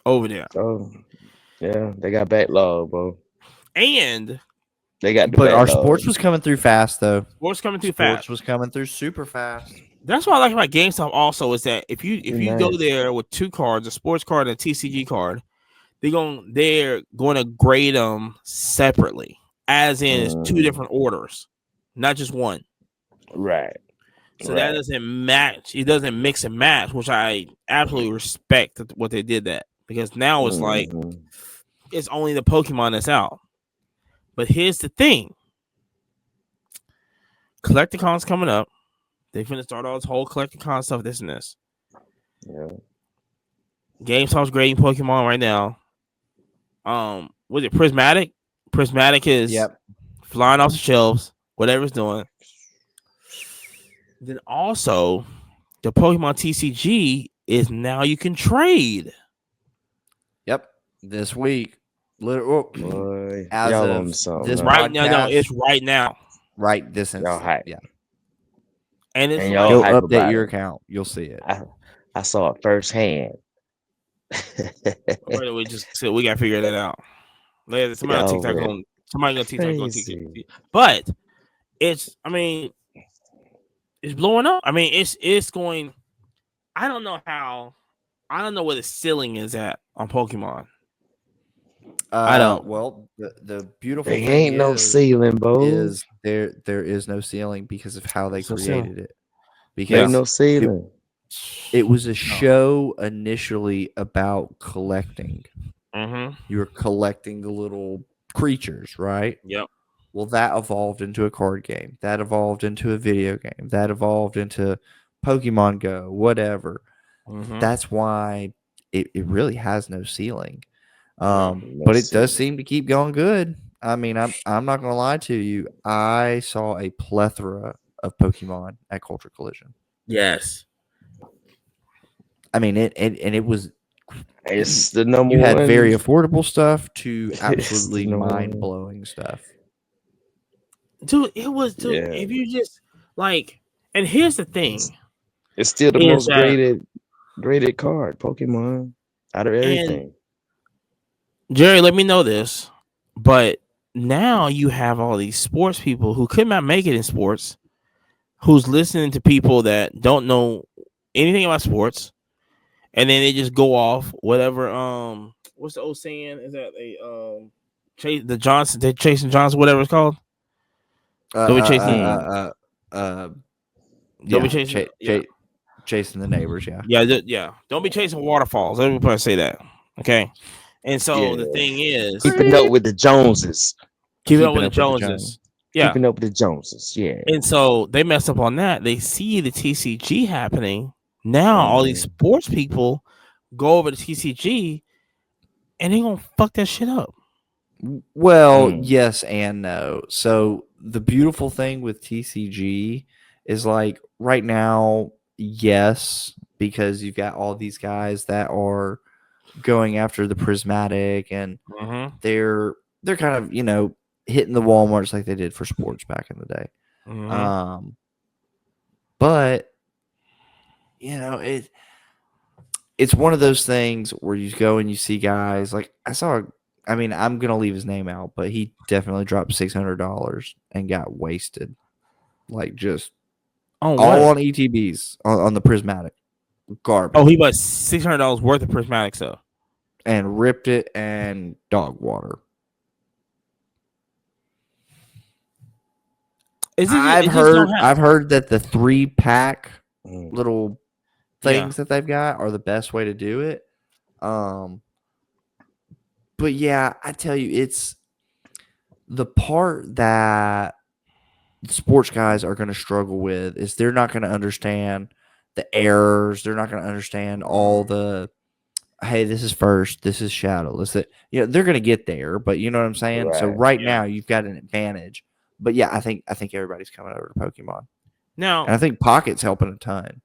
over there, Oh, yeah. They got backlog, bro. and They got the But our backlog. sports was coming through fast, though. sports coming too Sports fast. was coming through super fast. That's what I like about GameStop. Also, is that if Be you go nice. there with two cards, a sports card and a TCG card, they're going to grade them separately, as in it's two Mm, different orders, not just one. right. So that Right. doesn't match. It doesn't mix and match, which I absolutely respect what they did that, because now it's like Hmm. it's only the Pokemon that's out. But here's the thing: Collecticons coming up. They finna start all this whole Collecticon stuff. This and this. Yeah. GameStop's grading Pokemon right now. Was it Prismatic? Prismatic is Yep. flying off the shelves. Whatever it's doing. Then also, the Pokemon TCG is now you can trade. Yep. This week, Boy, as y'all of on something, this huh? Right now, no, podcast, it's right now, right this Y'all instant. hype. Yeah. and it's And y'all like Go hype update about your it. account. You'll see it. I saw it firsthand. we gotta figure that out. Later, Y'all went somebody on TikTok going to crazy. but it's it's blowing up. I mean, it's going. I don't know how. I don't know where the ceiling is at on Pokemon. I don't. Well, the beautiful There thing ain't no ceiling, bro. is there is no ceiling because of how they There's no ceiling. created it. There ain't Because no it, ceiling. it was a show initially about collecting. Mm-hmm. You were collecting the little creatures, right? Yep. Well, that evolved into a card game. That evolved into a video game. That evolved into Pokemon Go, whatever. Mm-hmm. That's why it really has no ceiling. No. No But it does ceiling. seem to keep going good. I mean, I'm not gonna lie to you. I saw a plethora of Pokemon at Culture Collision. Yes. I mean, it was It's the number you had very one. affordable stuff to It's the absolutely number mind one. blowing stuff. Dude, it was Yeah. if you just like, and here's the thing It's still the is most that, graded card, Pokemon, out of and everything. Jerry, let me know this, but now you have all these sports people who could not make it in sports, who's listening to people that don't know anything about sports, and then they just go off whatever. What's the old saying? Is that chase the Johnson? They chasing Johnson, whatever it's called. Uh, Don't be uh, chasing. uh, uh, uh, Don't be yeah, chasing. Yeah, chasing the neighbors. Yeah. yeah. Don't be chasing waterfalls. Everybody say that. Okay. And so the Yeah. thing is, Keeping up with the Joneses. keep it up Keeping with the up with the Joneses. Jones. Yeah. Keeping up with the Joneses. Yeah. And so they messed up on that. They see the TCG happening. Now all these Mhm. sports people go over to TCG and they gonna fuck that shit up. Well, Mm. yes and no. So the beautiful thing with TCG is like right now, yes, because you've got all these guys that are going after the prismatic and Mm-hmm. they're kind of, hitting the Walmarts like they did for sports back in the day. Mm-hmm. But it's one of those things where you go and you see guys like I mean, I'm gonna leave his name out, but he definitely dropped $600 and got wasted, like just On all what? on ETBs on the prismatic garbage, Oh, he bought $600 worth of prismatic stuff. and ripped it and dog water. I've heard that the 3-pack Mm. little things that they've got are the best way to do it. But yeah, I tell you, it's the part that sports guys are going to struggle with is they're not going to understand the errors. They're not going to understand all the, hey, this is first, this is shadow. They're going to get there, but you know what I'm saying? So Right. now you've got an advantage. But yeah, I think everybody's coming over to Pokemon. Now, And I think Pocket's helping a ton.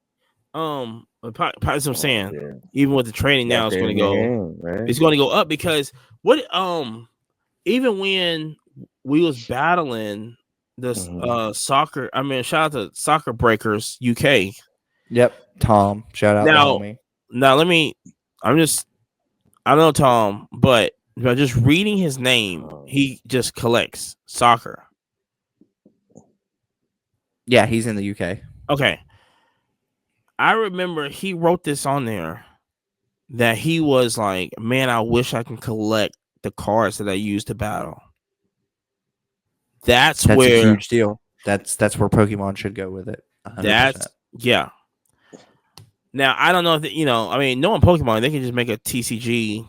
that's what I'm saying. Yeah. Even with the trading now, Got it's that going in to your go. hand, right? It's going to go up because even when we was battling this Mhm. soccer. I mean, shout out to Soccer Breakers UK. Yep, Tom. Shout out the Now, homie. now let me. I'm just. I don't know Tom, but by just reading his name, Um, he just collects soccer. Yeah, he's in the UK. Okay, I remember he wrote this on there that he was like, "Man, I wish I can collect the cards that I used to battle." That's That's a where. huge deal. That's where Pokemon should go with it. 100%. That's yeah. Now I don't know if I mean, knowing Pokemon, they can just make a TCG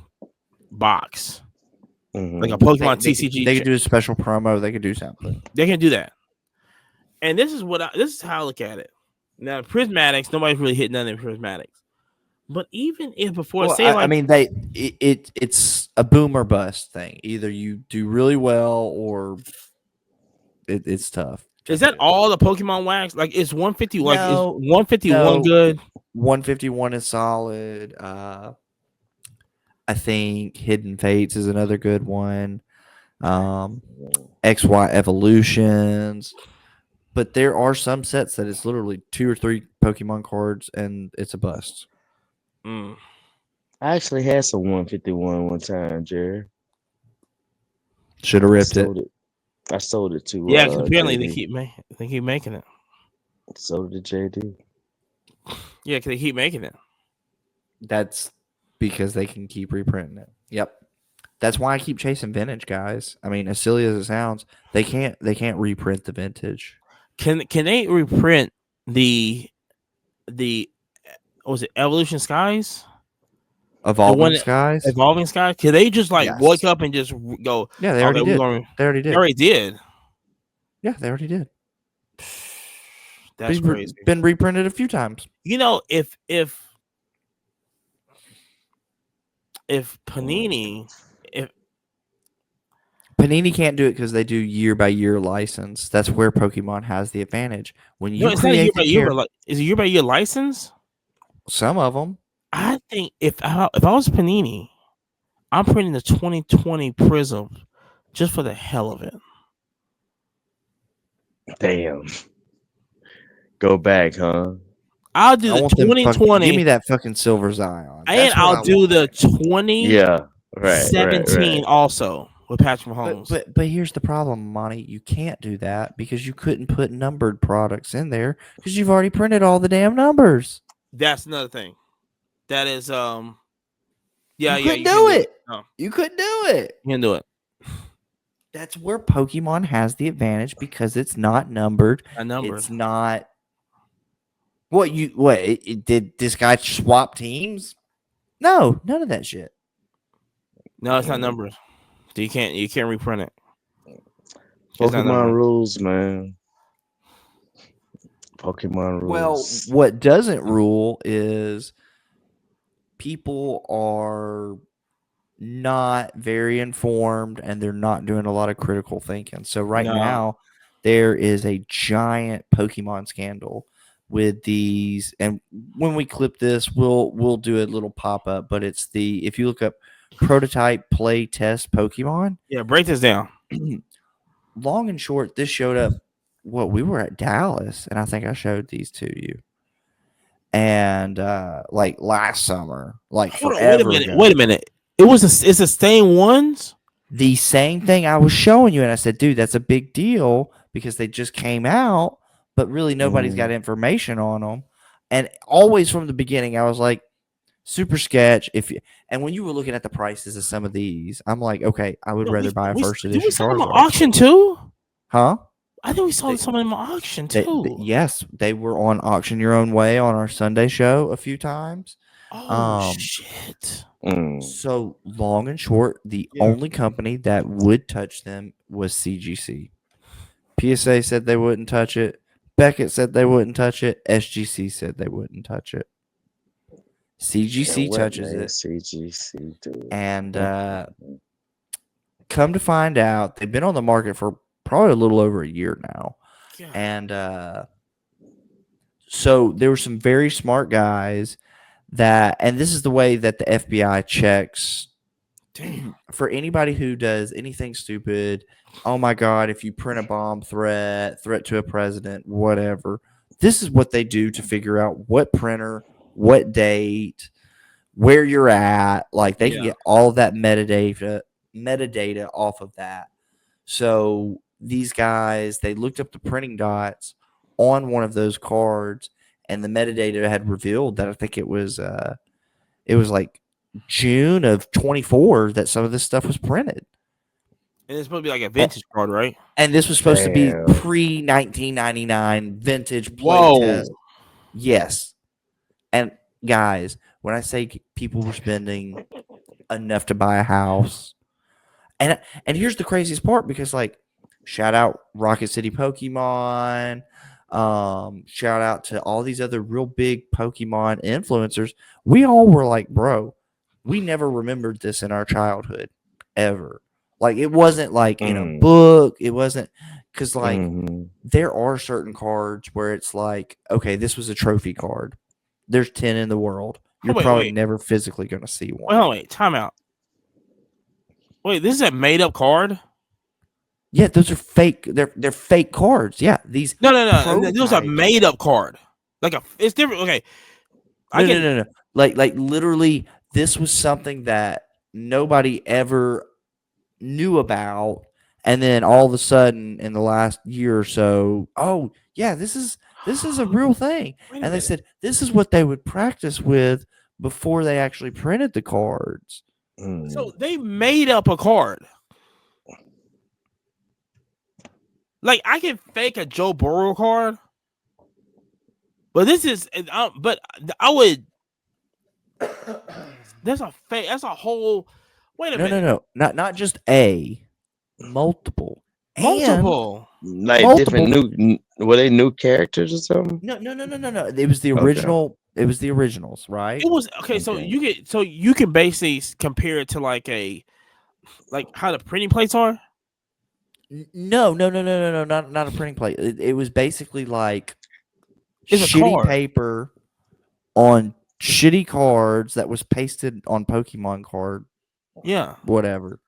box, like a mhm. Pokemon They could TCG. they could do a special promo. They could do something. They can do that, and this is how I look at it. Now, prismatics, nobody's really hit none of the prismatics, but even if before, Well, say I like, mean, it's a boom or bust thing. Either you do really well or it's tough to is that do. all the Pokemon wax? Like, is 150 like is No, 151 no. good? 151 is solid. I think Hidden Fates is another good one. Um, XY Evolutions. But there are some sets that it's literally 2 or 3 Pokemon cards and it's a bust. Mm. I actually had some 151 one time, Jerry. Should have I ripped it. sold it. I sold it to Yeah, 'cause apparently JD. they keep making it. Sold it to JD. Yeah, because they keep making it. That's because they can keep reprinting it. Yep. That's why I keep chasing vintage, guys. I mean, as silly as it sounds, they can't reprint the vintage. Can they reprint the what was it Evolution Skies? The Evolving one Skies? Evolving Skies? Can they just like wake Yes. up and just go, Yeah, they okay, already we're did. going. They already They did. already did. Yeah, they already did. That's crazy. Been reprinted a few times. If Mm. Panini, if Panini can't do it because they do year by year license. That's where Pokemon has the advantage. When no, you it's not a year create by the year, but character, like, is a year by year license? some of them, I think if I was Panini, I'm printing the 2020 Prism just for the hell of it. Damn. Go back, huh? I'll do I the want them. Give 2020 me that fucking Silver Zion. and That's what I'll I do want. the 2017 Yeah. Right. also with Patrick But Mahomes. but but here's the problem, Monty. You can't do that because you couldn't put numbered products in there because you've already printed all the damn numbers. That's another thing. That is You yeah, couldn't you can do do it. it. No, You couldn't do it. you can do it. That's where Pokemon has the advantage because it's not numbered. I numbered. It's not. Did this guy swap teams? No, none of that shit. No, it's not Mm. numbered. You can't reprint it. It's not Pokemon numbered. rules, man. Pokemon Well, rules. what doesn't rule is people are not very informed and they're not doing a lot of critical thinking. So right No. now there is a giant Pokemon scandal with these, and when we clip this we'll do a little pop-up, but it's the if you look up prototype play test Pokemon, Yeah, break this down. long and short, this showed up. Well, we were at Dallas, and I think I showed these to you. And like last summer, like Hold on, wait a forever minute. ago, Wait a minute. It's the same ones? the same thing I was showing you, and I said, "Dude, that's a big deal because they just came out, but really nobody's got Mm. information on them." And always from the beginning, I was like, "Super sketch." And when you were looking at the prices of some of these, I'm like, "Okay, I would No, rather buy a first did we edition sell them at Charizard." auction too? Huh? I think we saw They, some of them at auction too. yes, they were on Auction Your Own Way on our Sunday show a few times. Oh Um, shit. Mm. so long and short, the only company that would touch them was CGC. PSA said they wouldn't touch it. Beckett said they wouldn't touch it. SGC said they wouldn't touch it. And CGC what touches made it, CGC do it? and Mm. come to find out, they've been on the market for probably a little over a year now. God. And so there were some very smart guys that, and this is the way that the FBI checks Damn. for anybody who does anything stupid oh my God, if you print a bomb threat to a president, whatever. This is what they do to figure out what printer, what date, where you're at. Like they can Yeah. get all of that metadata off of that. So these guys, they looked up the printing dots on one of those cards, and the metadata had revealed that I think it was like June of 24 that some of this stuff was printed. And it's supposed to be like a vintage card, right? And this was supposed to be Damn. pre 1999 vintage play Whoa. test. Yes. And guys, when I say people were spending enough to buy a house, and here's the craziest part, because like shout out Rocket City Pokemon, shout out to all these other real big Pokemon influencers. We all were like, bro, we never remembered this in our childhood ever. Like it wasn't like in a book. It wasn't because like there are certain cards where it's like, okay, this was a trophy card. There's 10 in the world. You're probably never physically going to see one. Wait, time out. Wait, this is a made up card? Yeah, those are fake. They're fake cards. Yeah, these. No. Those are made up card. Like it's different. Okay, no. Like literally, this was something that nobody ever knew about, and then all of a sudden, in the last year or so, oh yeah, this is a real thing. And they said this is what they would practice with before they actually printed the cards. So they made up a card. Like I can fake a Joe Burrow card, but this is. But I would. That's a fake. That's a whole. Wait a minute. No. Not just a. Multiple. Multiple. Like different new. Were they new characters or something? No. It was the original. Okay. It was the originals, right? It was okay. So you can basically compare it to like how the printing plates are. No, not a printing plate. It was basically like it's shitty paper on shitty cards that was pasted on Pokemon card. Yeah, whatever.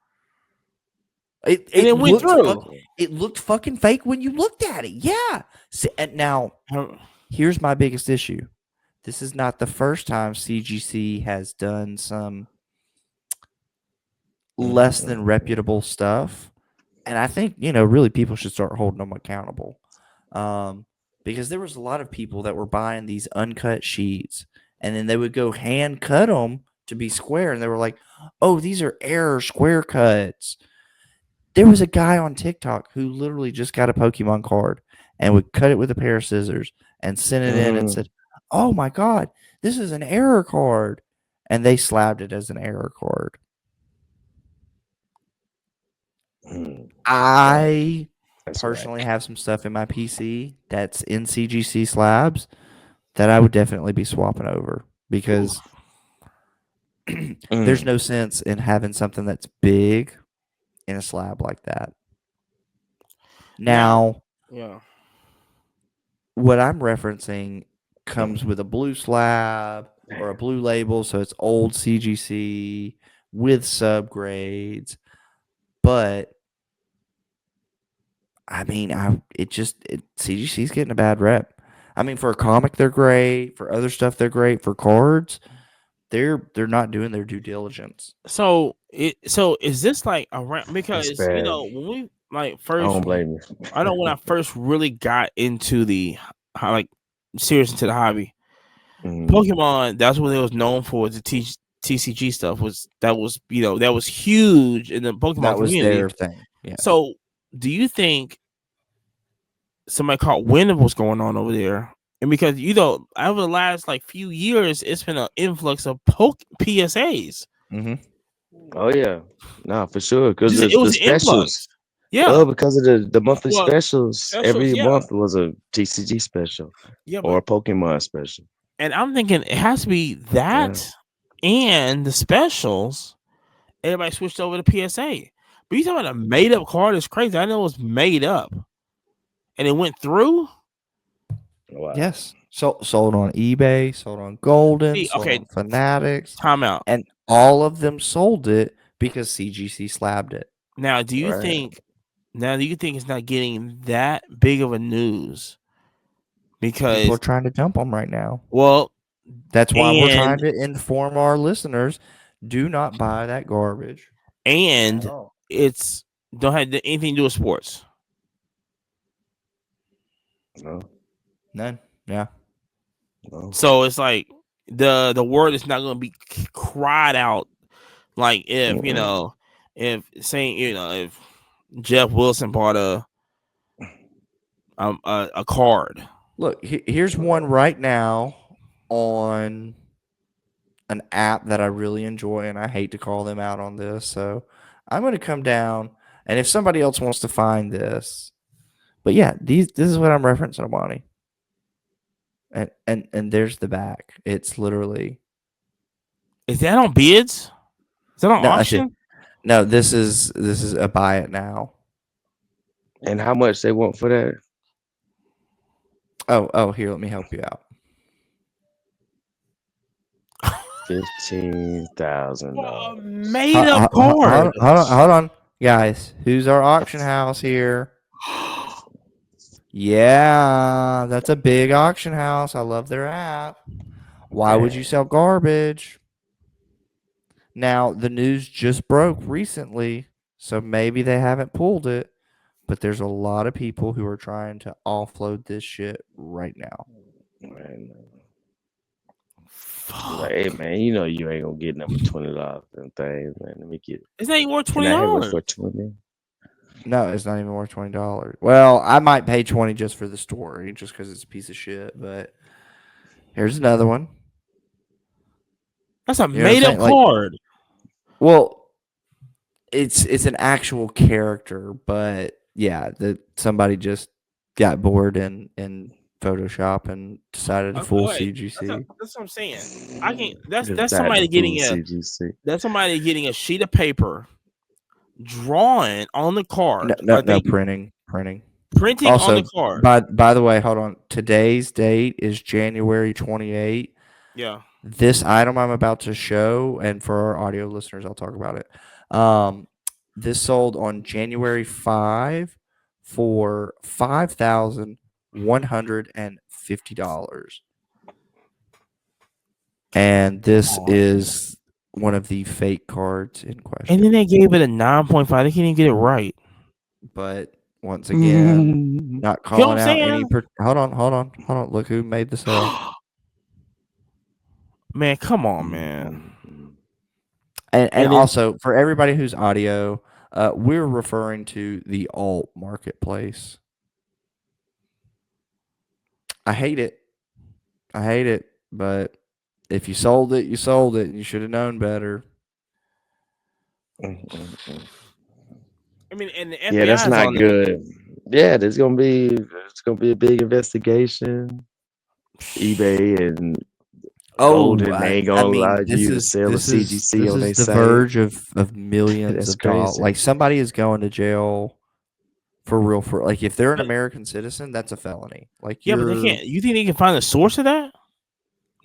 It went through. It looked fucking fake when you looked at it. Yeah. See, and now, here's my biggest issue. This is not the first time CGC has done some less than reputable stuff. And I think, really people should start holding them accountable. Because there was a lot of people that were buying these uncut sheets, and then they would go hand cut them to be square. And they were like, oh, these are error square cuts. There was a guy on TikTok who literally just got a Pokemon card and would cut it with a pair of scissors and send it in and said, oh my God, this is an error card. And they slabbed it as an error card. I personally have some stuff in my PC that's in CGC slabs that I would definitely be swapping over, because there's no sense in having something that's big in a slab like that. Now, what I'm referencing comes with a blue slab or a blue label, so it's old CGC with subgrades. But I mean, CGC's getting a bad rep. I mean, for a comic, they're great. For other stuff, they're great. For cards, they're not doing their due diligence. So is this like around, because when we like first, I don't blame you. I know when I first really got into the serious into the hobby, Pokemon, that's what it was known for. The TCG stuff that was huge in the Pokemon community. Their thing. Yeah. So do you think somebody caught wind of what's going on over there? And because over the last few years, it's been an influx of PSAs. Mm-hmm. Oh yeah, no, for sure, because the specials. Influx. Yeah. Oh, because of the monthly specials. Every month was a TCG special, or a Pokemon special. And I'm thinking it has to be that and the specials. Everybody switched over to PSA. But you talking about a made up card is crazy. I know it was made up, and it went through. Wow. Yes. Sold on eBay, sold on Golden, sold on Fanatics. Time out. And all of them sold it because CGC slabbed it. Now, do you think Now you think it's not getting that big of a news People are because, trying to dump them right now. well, That's why we're trying and to inform our listeners: do not buy that garbage at and all. it's don't have anything to do with sports. No, None. Yeah. no. So it's like the word is not going to be cried out like if Mm-mm. if saying if Jeff Wilson bought a card. Look, here's one right now on an app that I really enjoy, and I hate to call them out on this. So I'm going to come down, and if somebody else wants to find this, but yeah, this is what I'm referencing, Amani. And there's the back. It's literally Is that on bids? Is that on no. I see. auction? No, this is a buy it now. And how much they want for that? Oh, here, let me help you out. A $15,000. made up card. Hold on, guys. Who's our auction house here? Yeah, that's a big auction house. I love their app. Why would you Dang. sell garbage? Now, the news just broke recently, so maybe they haven't pulled it, but there's a lot of people who are trying to offload this shit right now. Man, like, Fuck. hey man, you know you ain't gonna get number $20 and things, man. Let me get it. It's not even worth Can twenty I have it dollars. for 20? No, it's not even worth $20. Well, I might pay 20 just for the story, just because it's a piece of shit. But here's another one. That's a You know what I'm made up saying? Like, card. well, it's an actual character, but yeah, that somebody just got bored in Photoshop and decided to full Wait, CGC. that's what I'm saying. I can. That's Just that's died the somebody food getting a CGC. that's somebody getting a sheet of paper, drawing on the No, card. no, Like no they printing. printing on the Also, card. by the way, hold on. Today's date is January 28th. Yeah. This item I'm about to show, and for our audio listeners, I'll talk about it. Um, this sold on January 5 for $5,150. And this Oh. is one of the fake cards in And question. then they gave it a 9.5. They can't even get it right. But once again, not You know what calling I'm out any. saying? Hold on. Look who made the sale. Man, come on, Mm, man. mm, mm. And And then also for everybody who's audio, we're referring to the alt marketplace. I hate it. But if you sold it, you sold it. You should have known better. Mm, mm, mm. I mean, and the Yeah, that's FBI is not on it. good. Yeah, it's gonna be a big investigation. eBay and Oh, Golden, they ain't I gonna allow mean, you to sell a CGC this on is their the site. verge of millions That's of dollars. crazy. Like somebody is going to jail for real. For like, if they're an But American citizen, that's a felony. Like yeah, but they you're, can't. You think they can find the source of that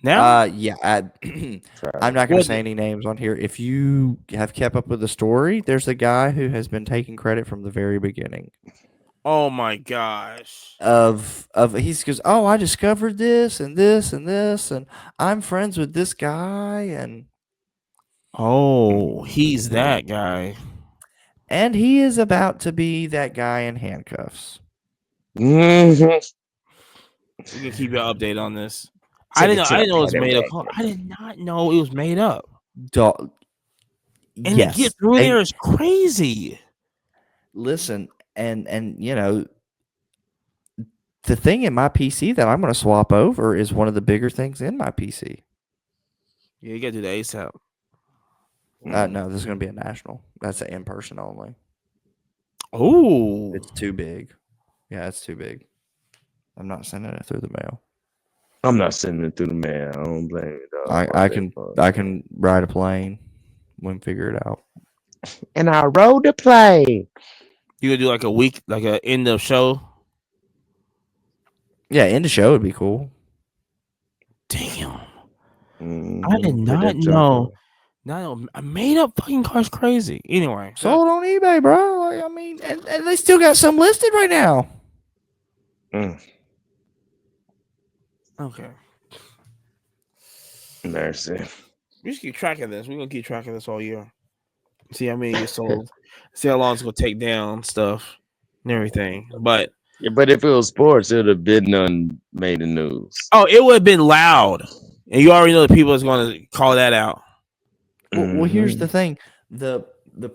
now? yeah. I'm Right. not going to What? say any names on here. If you have kept up with the story, there's a guy who has been taking credit from the very beginning. Oh my gosh. Of he goes, oh, I discovered this and this and this, and I'm friends with this guy, Oh, he's Mhm. that guy. and he is about to be that guy in handcuffs. Mhm. We can keep you updated on this. I Take didn't it know. to I the didn't know it was paddy made up. wagon. I did not know it was made up. Do- And to get yes, through and there is crazy. listen, and the thing in my PC that I'm going to swap over is one of the bigger things in my PC. Yeah, you gotta do the ASAP. No, this is going to be a national. That's an in person only. Oh, It's too big. Yeah, it's too big. I'm not sending it through the mail. I'm not sending it through the mail. I don't blame you, dog. I, Fuck I that can I bullshit. can ride a plane. We can figure it out. And I rode the plane. you gonna do like a week, like a end of show? Yeah, end of show would be cool. Damn, I did Put not that junk know. on. Not know. I made up fucking cars crazy. Anyway, Sold on eBay, bro. I mean, and they still got some listed right now. Okay. Mercy. We just keep tracking this. We're gonna keep tracking this all year. See how many get sold. See how long it's gonna take down stuff and everything. But Yeah, but if it was sports, it would have been none made the news. it would have been loud, and you already know the people is gonna call that out. Well, here's the thing: the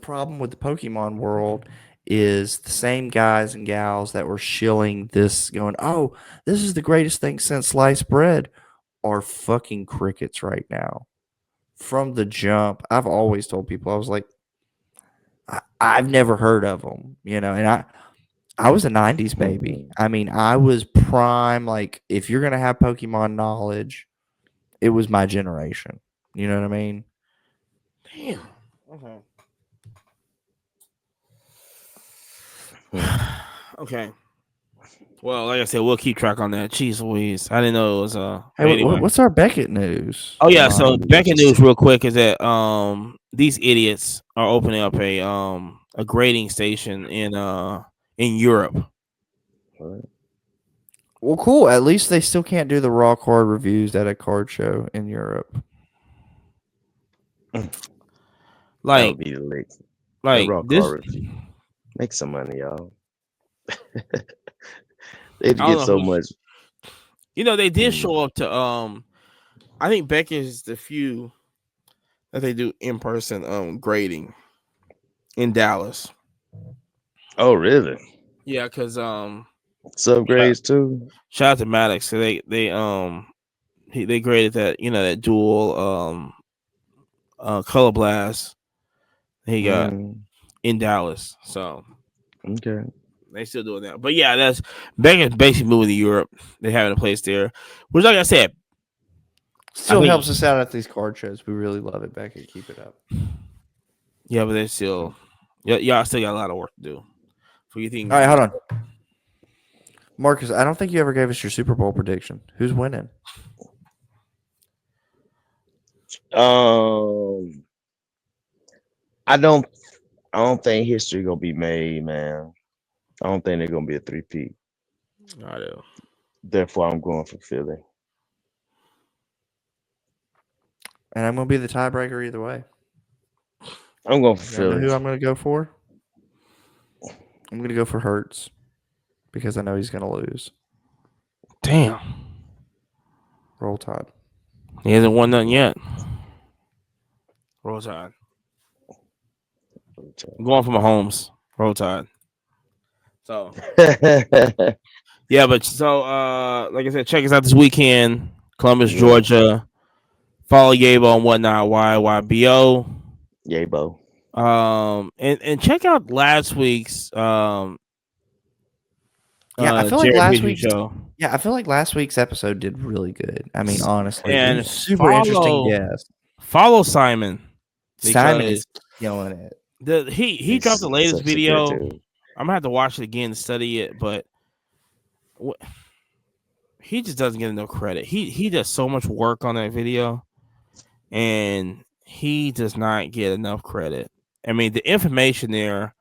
problem with the Pokemon world is the same guys and gals that were shilling this, going, "Oh, this is the greatest thing since sliced bread," are fucking crickets right now. From the jump, I've always told people, I was like, I've never heard of them, and I was a '90s baby. I mean, I was prime. Like, if you're gonna have Pokemon knowledge, it was my generation. You know what I mean? Damn. Okay. Okay. Well, like I said, we'll keep track on that. Jeez Louise. I didn't know it was Hey, anyway. what's our Beckett news? Oh yeah, so Beckett news real quick is that these idiots are opening up a grading station in Europe. Well, cool. At least they still can't do the raw card reviews at a card show in Europe. That Like, would be the lick. like raw this. car review. Make some money, y'all. I They'd don't get know so who's. much. They did show up to I think Beckett is the few that they do in person grading in Dallas. Oh, really? Yeah, because Subgrades too. shout out to Maddox. So they they graded that that dual color blast he got in Dallas. So Okay. they still doing that. But yeah, that's Beckett's basically moving to Europe. They having a place there, which, like I said, Still helps us out at these card shows. We really love it, Beckett. Keep it up. Yeah, but they still, y'all still got a lot of work to do. For you think? All right, hold on, Marcus. I don't think you ever gave us your Super Bowl prediction. Who's winning? I don't think history gonna be made, man. I don't think they're gonna be a 3-peat. I do. Therefore, I'm going for Philly. And I'm gonna be the tiebreaker either way. I'm going for You know Philly. who I'm gonna go for? I'm gonna go for Hurts because I know he's gonna lose. Damn. Roll Tide. He hasn't won nothing yet. Roll Tide. I'm going for Mahomes. Roll Tide. So yeah, but so like I said, check us out this weekend. Columbus, Georgia. Follow Yabo and whatnot. YYBO. Yabo. And check out last week's I feel like Jared last Petrie week's show. Yeah, I feel like last week's episode did really good. I mean, honestly, And super interesting guest. Follow Simon. Simon is killing it. He dropped the latest video. I'm gonna have to watch it again to study it, but he just doesn't get enough credit. He does so much work on that video, and he does not get enough credit. I mean, the information there,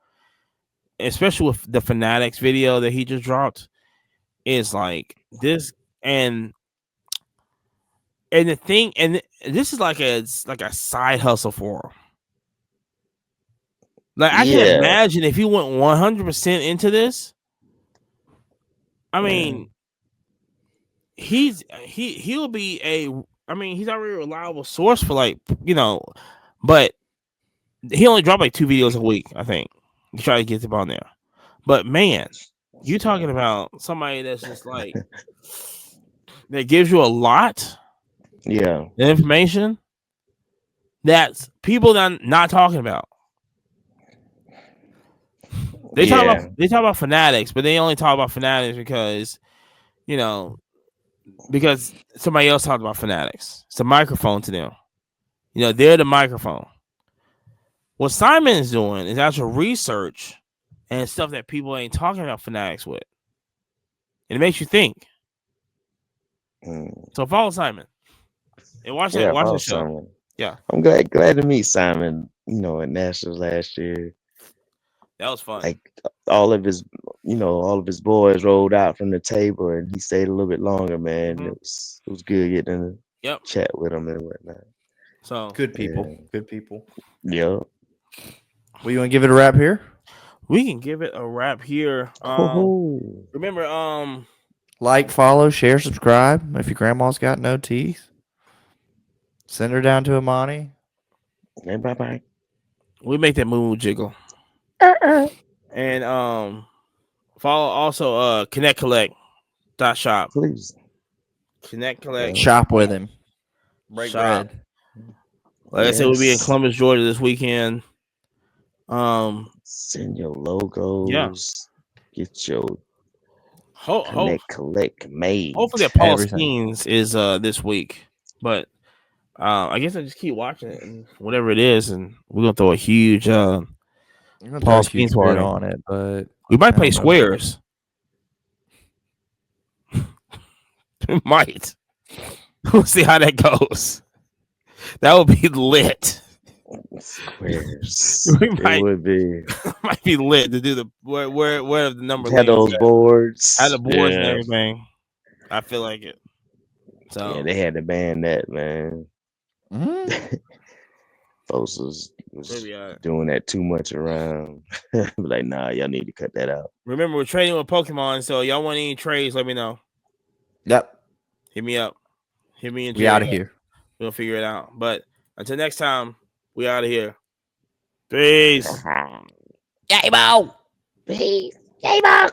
especially with the Fanatics video that he just dropped, is like this. And the thing, and this is like a side hustle for him. Like, I can imagine if he went 100% into this. I mean, he'll be he's already a reliable source for but he only dropped like 2 videos a week, I think. He try to get them on there. But man, you talking about somebody that's just like that gives you a lot. Yeah. The information that's people not talking about. They talk about Fanatics, but they only talk about Fanatics because somebody else talked about Fanatics. It's a microphone to them. They're the microphone. What Simon is doing is actual research and stuff that people ain't talking about Fanatics with. And it makes you think. So follow Simon and watch that. Watch the show. Simon. Yeah, I'm glad to meet Simon. At Nationals last year. That was fun. Like all of his, all of his boys rolled out from the table, and he stayed a little bit longer, man. Mm-hmm. It was good getting to Yep. chat with him and whatnot. So Good people. Yeah. Good people. Yep. Well, you want to give it a wrap here? we can give it a wrap here. Oh, Remember, Like, follow, share, subscribe. If your grandma's got no teeth, send her down to Amani. and bye bye. we make that moo jiggle. And follow also Connect Collect .shop. Please. Connect Collect Shop with him. Break shop. bread. Like I said, we'll be in Yes. Columbus, Georgia this weekend. Send your Yeah. logos. Get your Ho- collect made. hopefully that Paul Everything. Skenes is this week. But I guess I just keep watching it and whatever it is, and we're gonna throw a huge I'm gonna throw Paul a huge Skenes bid party. on it, but We might I play don't know. squares. We might. We'll see how that goes. That would be lit. Squares. We It would be. might be lit to do the where the number Had lands those at. Had boards. the boards and Yeah. everything. I feel like it. So Yeah, they had to ban that, man. Mhm. Folks was maybe doing that too much around. Like, nah, y'all need to cut that out. remember we're trading with Pokemon, so y'all want any trades, let me know. Yep. Hit me up. Hit me and We out Jerry. of here. We'll figure it out. But until next time, we out of here. Peace. Game on. Peace. Game on.